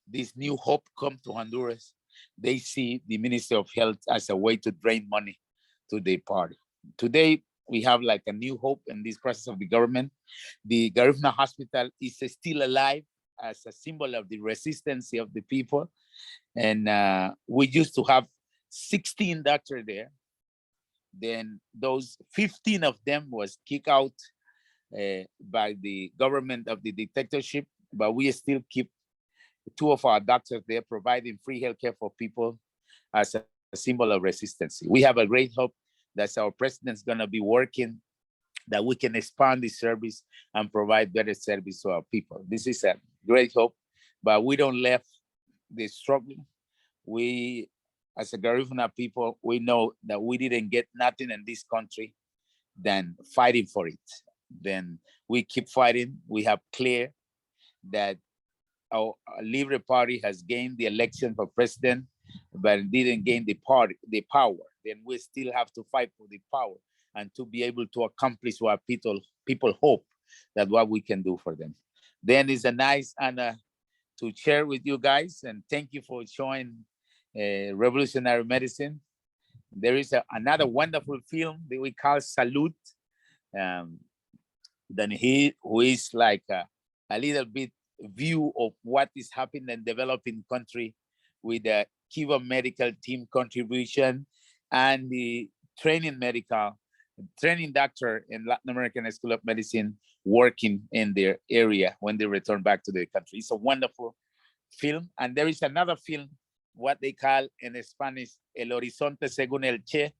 this new hope come to Honduras, they see the Ministry of Health as a way to drain money to their party. Today, we have like a new hope in this process of the government. The Garifuna Hospital is still alive as a symbol of the resistance of the people. And we used to have 16 doctors there. Then those 15 of them was kicked out by the government of the dictatorship, but we still keep 2 of our doctors there providing free healthcare for people as a symbol of resistance. We have a great hope that our president's gonna be working, that we can expand the service and provide better service to our people. This is a great hope, but we don't left the struggle. We, as a Garifuna people, we know that we didn't get nothing in this country than fighting for it. Then we keep fighting. We have clear that our Libre Party has gained the election for president, but didn't gain the power. Then we still have to fight for the power and to be able to accomplish what people hope that what we can do for them. Then it's a nice honor to share with you guys, and thank you for showing revolutionary medicine. There is another wonderful film that we call Salud. Then who is like a little bit view of what is happening in developing country with the Cuba medical team contribution and the training doctor in Latin American School of Medicine working in their area when they return back to their country. It's a wonderful film. And there is another film, what they call in Spanish, El Horizonte Según el Che,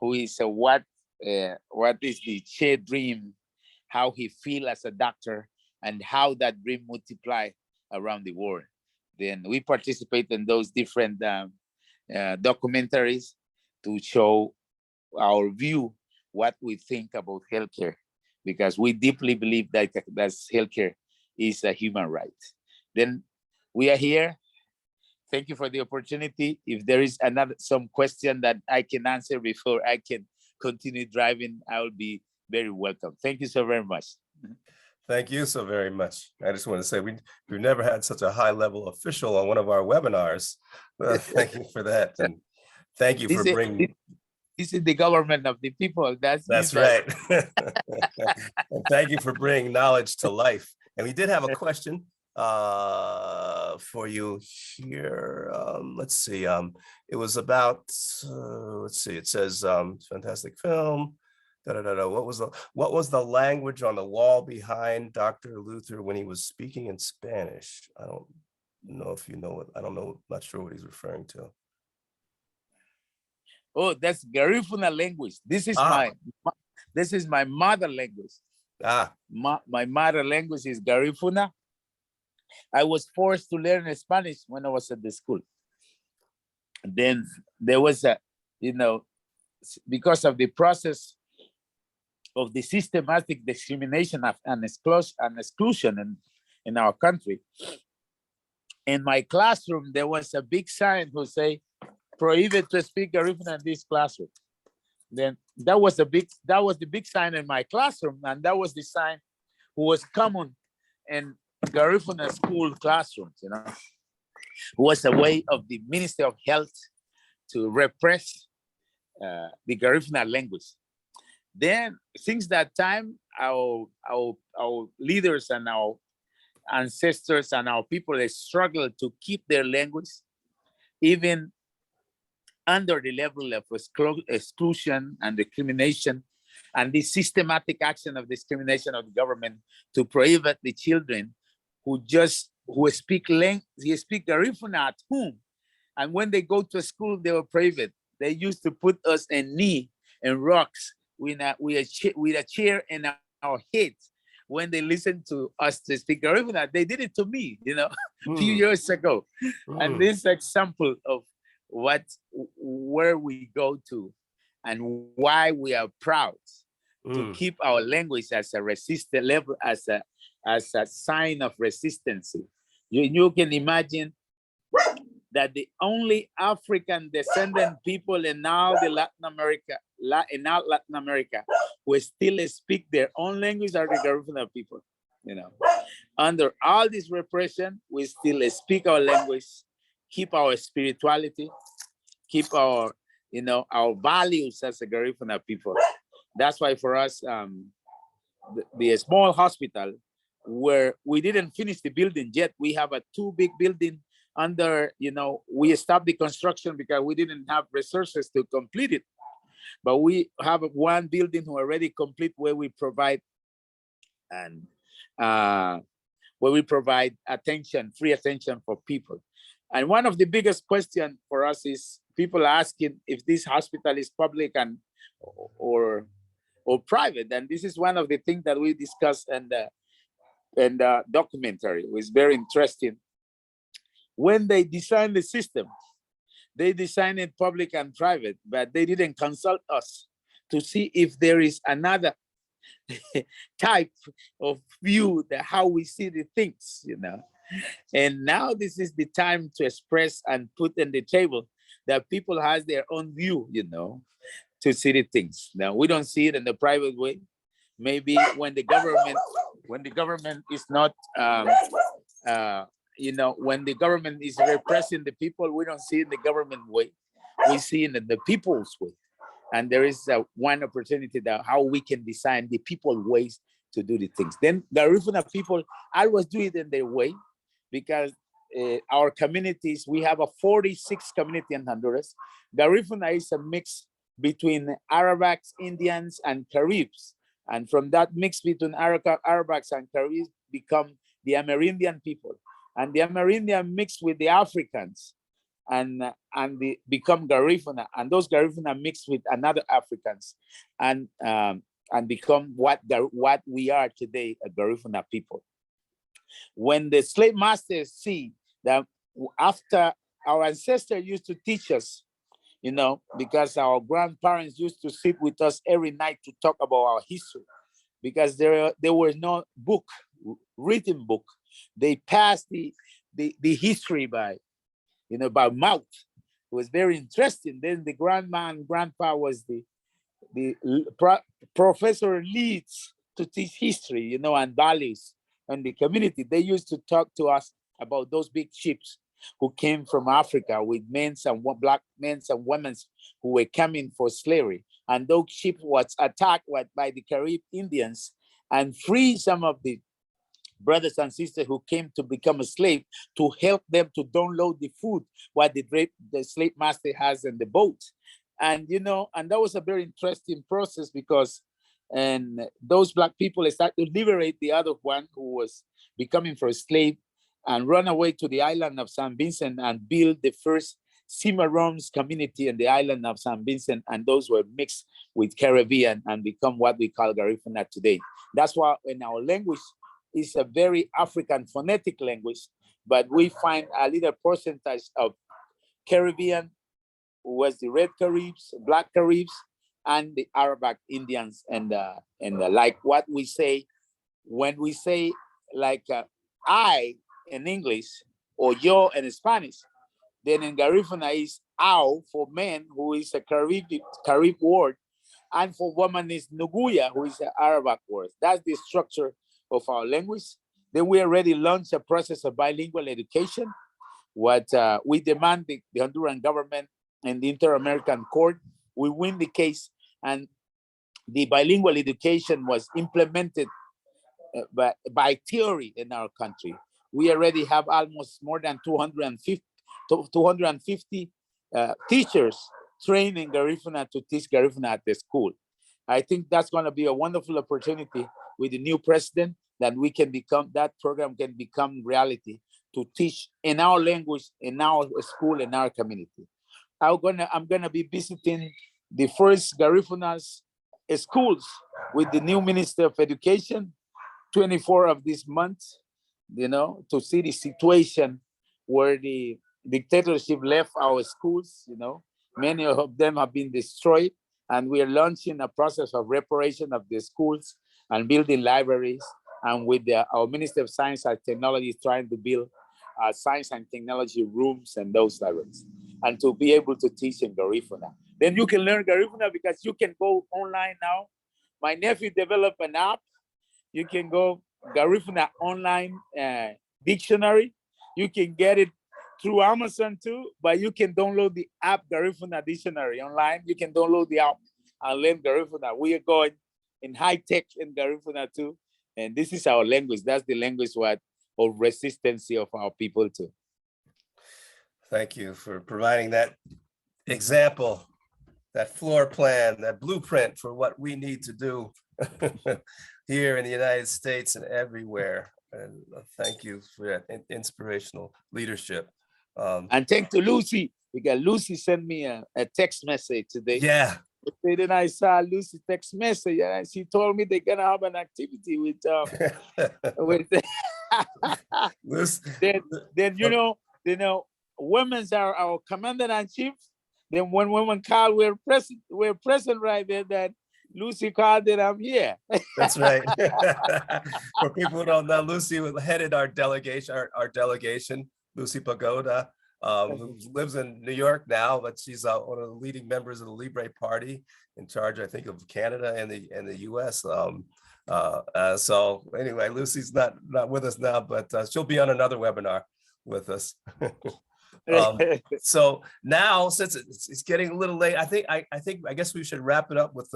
who is what is the Che dream, how he feel as a doctor, and how that dream multiply around the world. Then we participate in those different documentaries to show our view, what we think about healthcare, because we deeply believe that healthcare is a human right. Then we are here. Thank you for the opportunity. If there is some question that I can answer before I can continue driving, I will be very welcome. Thank you so very much. Thank you so very much. I just want to say we've never had such a high-level official on one of our webinars. Thank you for that, and thank you for bringing. This is the government of the people. That's right. And thank you for bringing knowledge to life. And we did have a question for you here. Let's see. It was about. Let's see. It says fantastic film. What was the language on the wall behind Dr. Luther when he was speaking in Spanish? I don't know if you know what. I don't know. Not sure what he's referring to. Oh, that's Garifuna language. This is my mother language. My mother language is Garifuna. I was forced to learn Spanish when I was at the school. Then there was because of the process of the systematic discrimination and exclusion in our country. In my classroom, there was a big sign who say, prohibited to speak Garifuna in this classroom. Then that was the big sign in my classroom, and that was the sign who was common in Garifuna school classrooms. It was a way of the Ministry of Health to repress the Garifuna language. Then, since that time, our leaders and our ancestors and our people, they struggled to keep their language, even under the level of exclusion and discrimination, and the systematic action of discrimination of the government to prohibit the children who speak Garifuna at home. And when they go to school, they were private. They used to put us in knee and rocks with a chair in our heads. When they listened to us to speak Garifuna, they did it to me, a few years ago. And this example of where we go to and why we are proud to keep our language as a resistant level, as a sign of resistance. You can imagine that the only African descendant people in all Latin America who still speak their own language are the Garifuna people. Under all this repression, we still speak our language, keep our spirituality, keep our values as a Garifuna people. That's why for us, the small hospital where we didn't finish the building yet, we have a 2 big building under, we stopped the construction because we didn't have resources to complete it. But we have 1 building already complete where we provide attention, free attention for people. And one of the biggest questions for us is people asking if this hospital is public and or private. And this is one of the things that we discussed in the documentary. It was very interesting. When they designed the system, they designed it public and private, but they didn't consult us to see if there is another type of view that how we see the things, And now this is the time to express and put on the table that people has their own view, to see the things. Now we don't see it in the private way. Maybe when the government is not when the government is repressing the people, we don't see it in the government way. We see it in the people's way. And there is one opportunity that how we can design the people ways to do the things. Then Garifuna people always do it in their way because our communities, we have a 46 community in Honduras. Garifuna is a mix between Arabics, Indians, and Caribs. And from that mix between Arabics and Caribs become the Amerindian people. And the Amerindian mix with the Africans and they become Garifuna. And those Garifuna mix with another Africans and become what we are today, a Garifuna people. When the slave masters see that after our ancestors used to teach us, because our grandparents used to sit with us every night to talk about our history, because there was no written book. They passed the history by mouth. It was very interesting. Then the grandma and grandpa was the professor leads to teach history, and values and the community. They used to talk to us about those big ships who came from Africa with black men and women who were coming for slavery. And those ships was attacked by the Carib Indians and free some of the brothers and sisters who came to become a slave to help them to download the food what the slave master has in the boat. And and that was a very interesting process because those black people started to liberate the other one who was becoming for a slave and run away to the island of San Vincent and build the first Cimarrones community in the island of San Vincent. And those were mixed with Caribbean and become what we call Garifuna today. That's why in our language is a very African phonetic language, but we find a little percentage of Caribbean, who was the Red Caribs, Black Caribs, and the Arabic Indians, and like what we say when we say like I in English or yo in Spanish, then in Garifuna is ao for men, who is a Carib word, and for woman is nuguya, who is an Arabic word. That's the structure of our language. Then we already launched a process of bilingual education. What we demand the Honduran government and the Inter-American Court, we win the case, and the bilingual education was implemented by theory in our country. We already have almost more than 250 teachers trained in Garifuna to teach Garifuna at the school. I think that's going to be a wonderful opportunity with the new president that we can become, that program can become reality to teach in our language, in our school, in our community. I'm gonna be visiting the First Garifuna's schools with the new Minister of Education, 24 of this month, you know, to see the situation where the dictatorship left our schools, you know. Many of them have been destroyed, and we are launching a process of reparation of the schools and building libraries. And with our Minister of Science and Technology is trying to build science and technology rooms and those libraries, and to be able to teach in Garifuna. Then you can learn Garifuna because you can go online now. My nephew developed an app. You can go Garifuna online dictionary. You can get it through Amazon too, but you can download the app Garifuna Dictionary online. You can download the app and learn Garifuna. We are going in high tech in Garifuna too. And this is our language. That's the language of resistance of our people too. Thank you for providing that example, that floor plan, that blueprint for what we need to do here in the United States and everywhere. And thank you for that inspirational leadership. And thank to Lucy, because Lucy sent me a text message today. Yeah. Then I saw Lucy text message, and she told me they're gonna have an activity with then you know, women's are our commander-in-chief. Then when women call, we're present right there. That Lucy called that I'm here. That's right. For people who don't know, Lucy headed our delegation, Lucy Pagoda, who lives in New York now, but she's one of the leading members of the Libre Party, in charge, I think, of Canada and the US. So anyway, Lucy's not with us now, but she'll be on another webinar with us. So now, since it's getting a little late, I guess we should wrap it up with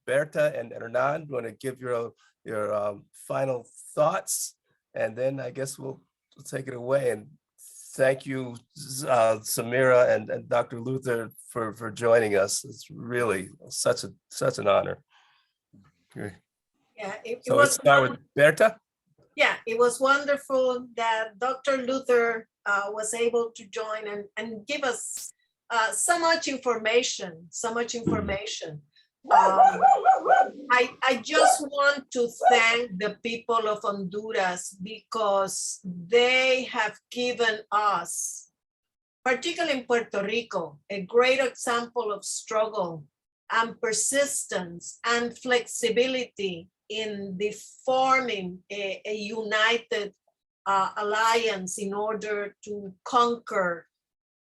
Berta and Hernan. You want to give your final thoughts, and then I guess we'll take it away. And thank you, Samira and Dr. Luther, for joining us. It's really such an honor. Okay. Yeah, it So was let's start with Berta. Yeah, it was wonderful that Dr. Luther was able to join and give us so much information. I just want to thank the people of Honduras because they have given us, particularly in Puerto Rico, a great example of struggle and persistence and flexibility in the forming a united alliance in order to conquer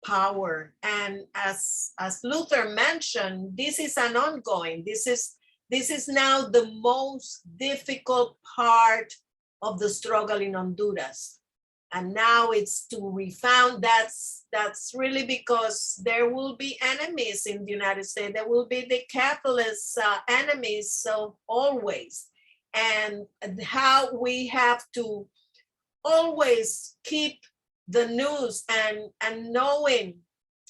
power. And as Luther mentioned, this is an ongoing, this is now the most difficult part of the struggle in Honduras. And now it's to refound. That's really because there will be enemies in the United States. There will be the capitalist enemies of always. And how we have to always keep the news and knowing.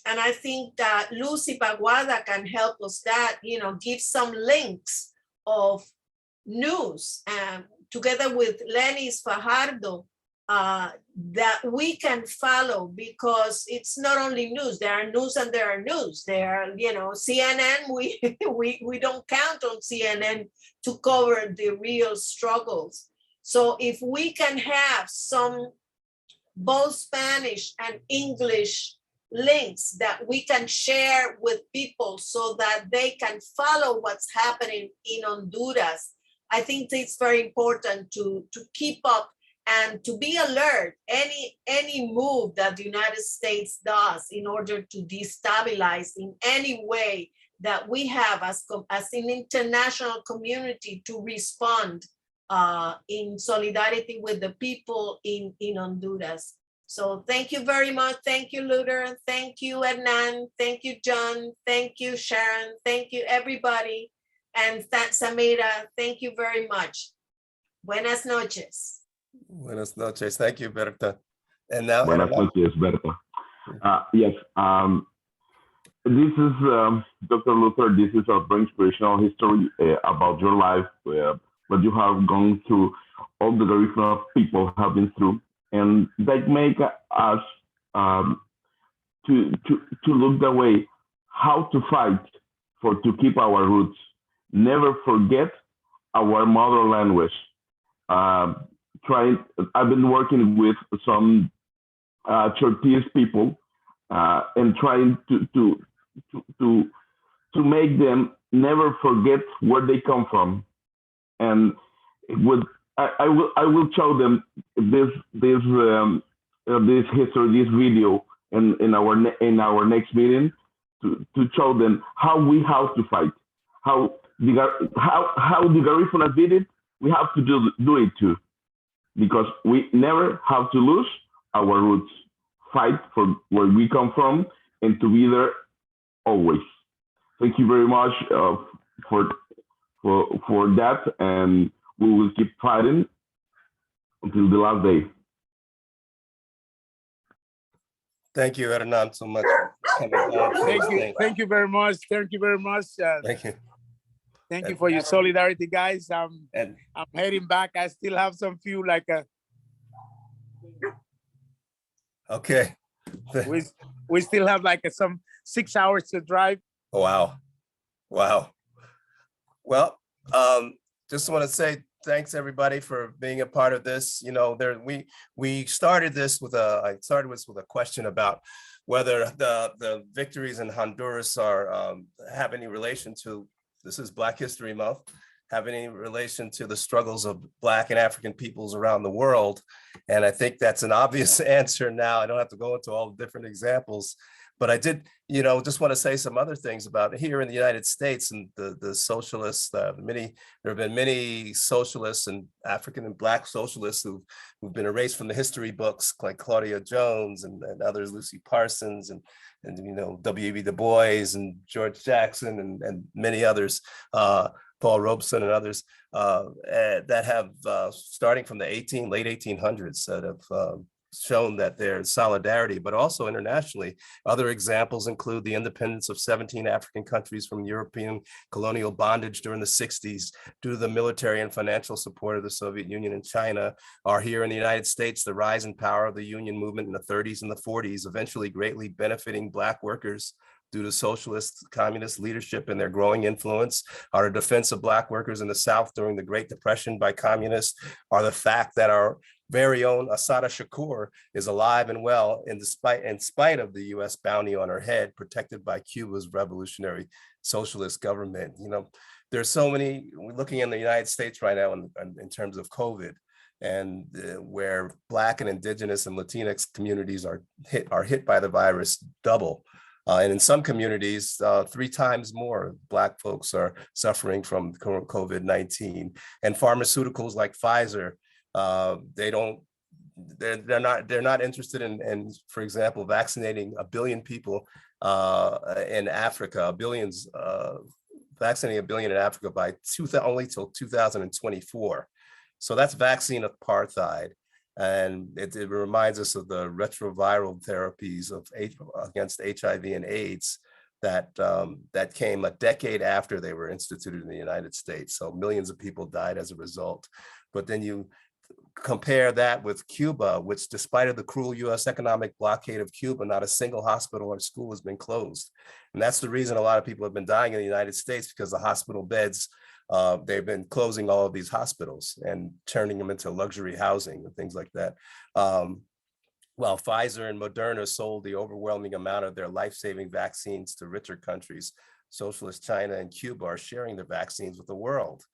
And I think that Lucy Paguada can help us that, give some links of news together with Lenis Fajardo that we can follow, because it's not only news. There are news and there are news. There are, CNN, we don't count on CNN to cover the real struggles. So if we can have some both Spanish and English links that we can share with people so that they can follow what's happening in Honduras, I think it's very important to keep up and to be alert any move that the United States does in order to destabilize in any way that we have as an international community to respond in solidarity with the people in Honduras. So thank you very much. Thank you, Luther. Thank you, Hernan. Thank you, John. Thank you, Sharon. Thank you, everybody. And Samira, thank you very much. Buenas noches. Buenas noches. Thank you, Berta. And now, Buenas noches, Berta. Yes, this is Dr. Luther. This is a very inspirational history about your life, what you have gone through. all the Garifuna people have been through, and that make us to look the way how to fight to keep our roots. Never forget our mother language. I've been working with some Chortillas people and trying to make them never forget where they come from. And I will show them this history, this video in our next meeting to show them how we have to fight, how the Garifuna did it. We have to do it too, because we never have to lose our roots. Fight for where we come from and to be there always. Thank you very much for that, and we will keep fighting until the last day. Thank you, Hernan, so much for coming on. Thank you very much. Thank you very much. Thank you. Thank you for your solidarity, guys. I'm heading back. I still have some few Okay. we still have some 6 hours to drive. Oh, wow. Well, just want to say thanks everybody for being a part of this. You know, we started this with I started with a question about whether the victories in Honduras are have any relation to, this is Black History Month, have any relation to the struggles of Black and African peoples around the world. And I think that's an obvious answer now. I don't have to go into all the different examples, but I did, just want to say some other things about here in the United States and the socialists. There have been many socialists and African and Black socialists who've been erased from the history books, like Claudia Jones and others, Lucy Parsons and W.E.B. Du Bois and George Jackson and many others, Paul Robeson and others that have, starting from the late 1800s, that have shown that there's solidarity, but also internationally. Other examples include the independence of 17 African countries from European colonial bondage during the 60s due to the military and financial support of the Soviet Union and China, or here in the United States, the rise in power of the union movement in the 30s and the 40s, eventually greatly benefiting Black workers due to socialist, communist leadership and their growing influence, are the defense of Black workers in the South during the Great Depression by communists, are the fact that our very own Assata Shakur is alive and well in spite of the US bounty on her head, protected by Cuba's revolutionary socialist government. There's so many, we're looking in the United States right now in terms of COVID, and where Black and Indigenous and Latinx communities are hit by the virus double. And in some communities, 3 times more Black folks are suffering from COVID-19. And pharmaceuticals like Pfizer, they're not interested in, for example, vaccinating 1 billion people in Africa, vaccinating 1 billion in Africa by only till 2024. So that's vaccine apartheid. And it reminds us of the retroviral therapies against HIV and AIDS that came a decade after they were instituted in the United States. So millions of people died as a result. But then you compare that with Cuba, which despite of the cruel US economic blockade of Cuba, not a single hospital or school has been closed. And that's the reason a lot of people have been dying in the United States, because the hospital beds, they've been closing all of these hospitals and turning them into luxury housing and things like that. While Pfizer and Moderna sold the overwhelming amount of their life-saving vaccines to richer countries, socialist China and Cuba are sharing their vaccines with the world.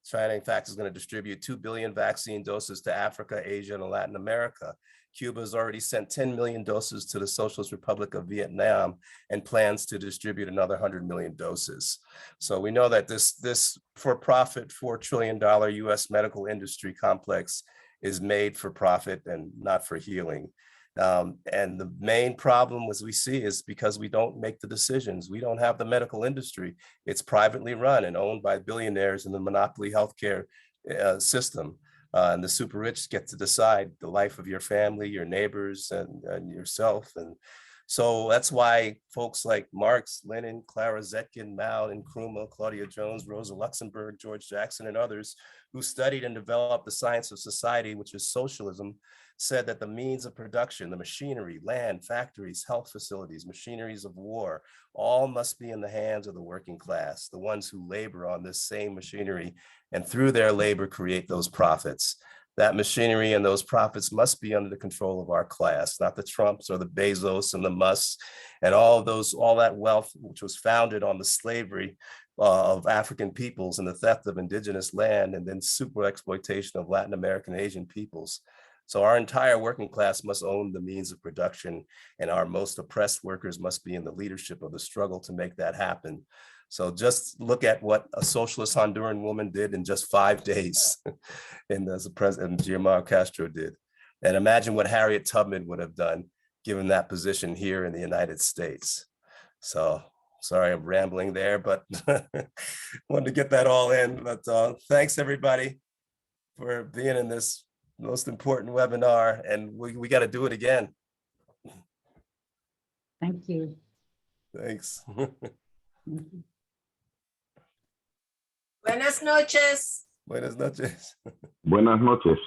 China, in fact, is going to distribute 2 billion vaccine doses to Africa, Asia, and Latin America. Cuba has already sent 10 million doses to the Socialist Republic of Vietnam and plans to distribute another 100 million doses. So we know that this for-profit $4 trillion US medical industry complex is made for profit and not for healing. And the main problem, as we see, is because we don't make the decisions. We don't have the medical industry. It's privately run and owned by billionaires in the monopoly healthcare system. And the super rich get to decide the life of your family, your neighbors, and yourself. And So that's why folks like Marx, Lenin, Clara Zetkin, Mao, Nkrumah, Claudia Jones, Rosa Luxemburg, George Jackson, and others who studied and developed the science of society, which is socialism, said that the means of production, the machinery, land, factories, health facilities, machineries of war, all must be in the hands of the working class, the ones who labor on this same machinery and through their labor create those profits. That machinery and those profits must be under the control of our class, not the Trumps or the Bezos and the Musks and all that wealth, which was founded on the slavery of African peoples and the theft of indigenous land and then super exploitation of Latin American and Asian peoples. So our entire working class must own the means of production, and our most oppressed workers must be in the leadership of the struggle to make that happen. So just look at what a socialist Honduran woman did in just 5 days, and as the president Guillermo Castro did. And imagine what Harriet Tubman would have done given that position here in the United States. So sorry, I'm rambling there, but wanted to get that all in. But thanks everybody for being in this most important webinar, and we got to do it again. Thank you. Thanks. Buenas noches. Buenas noches. Buenas noches.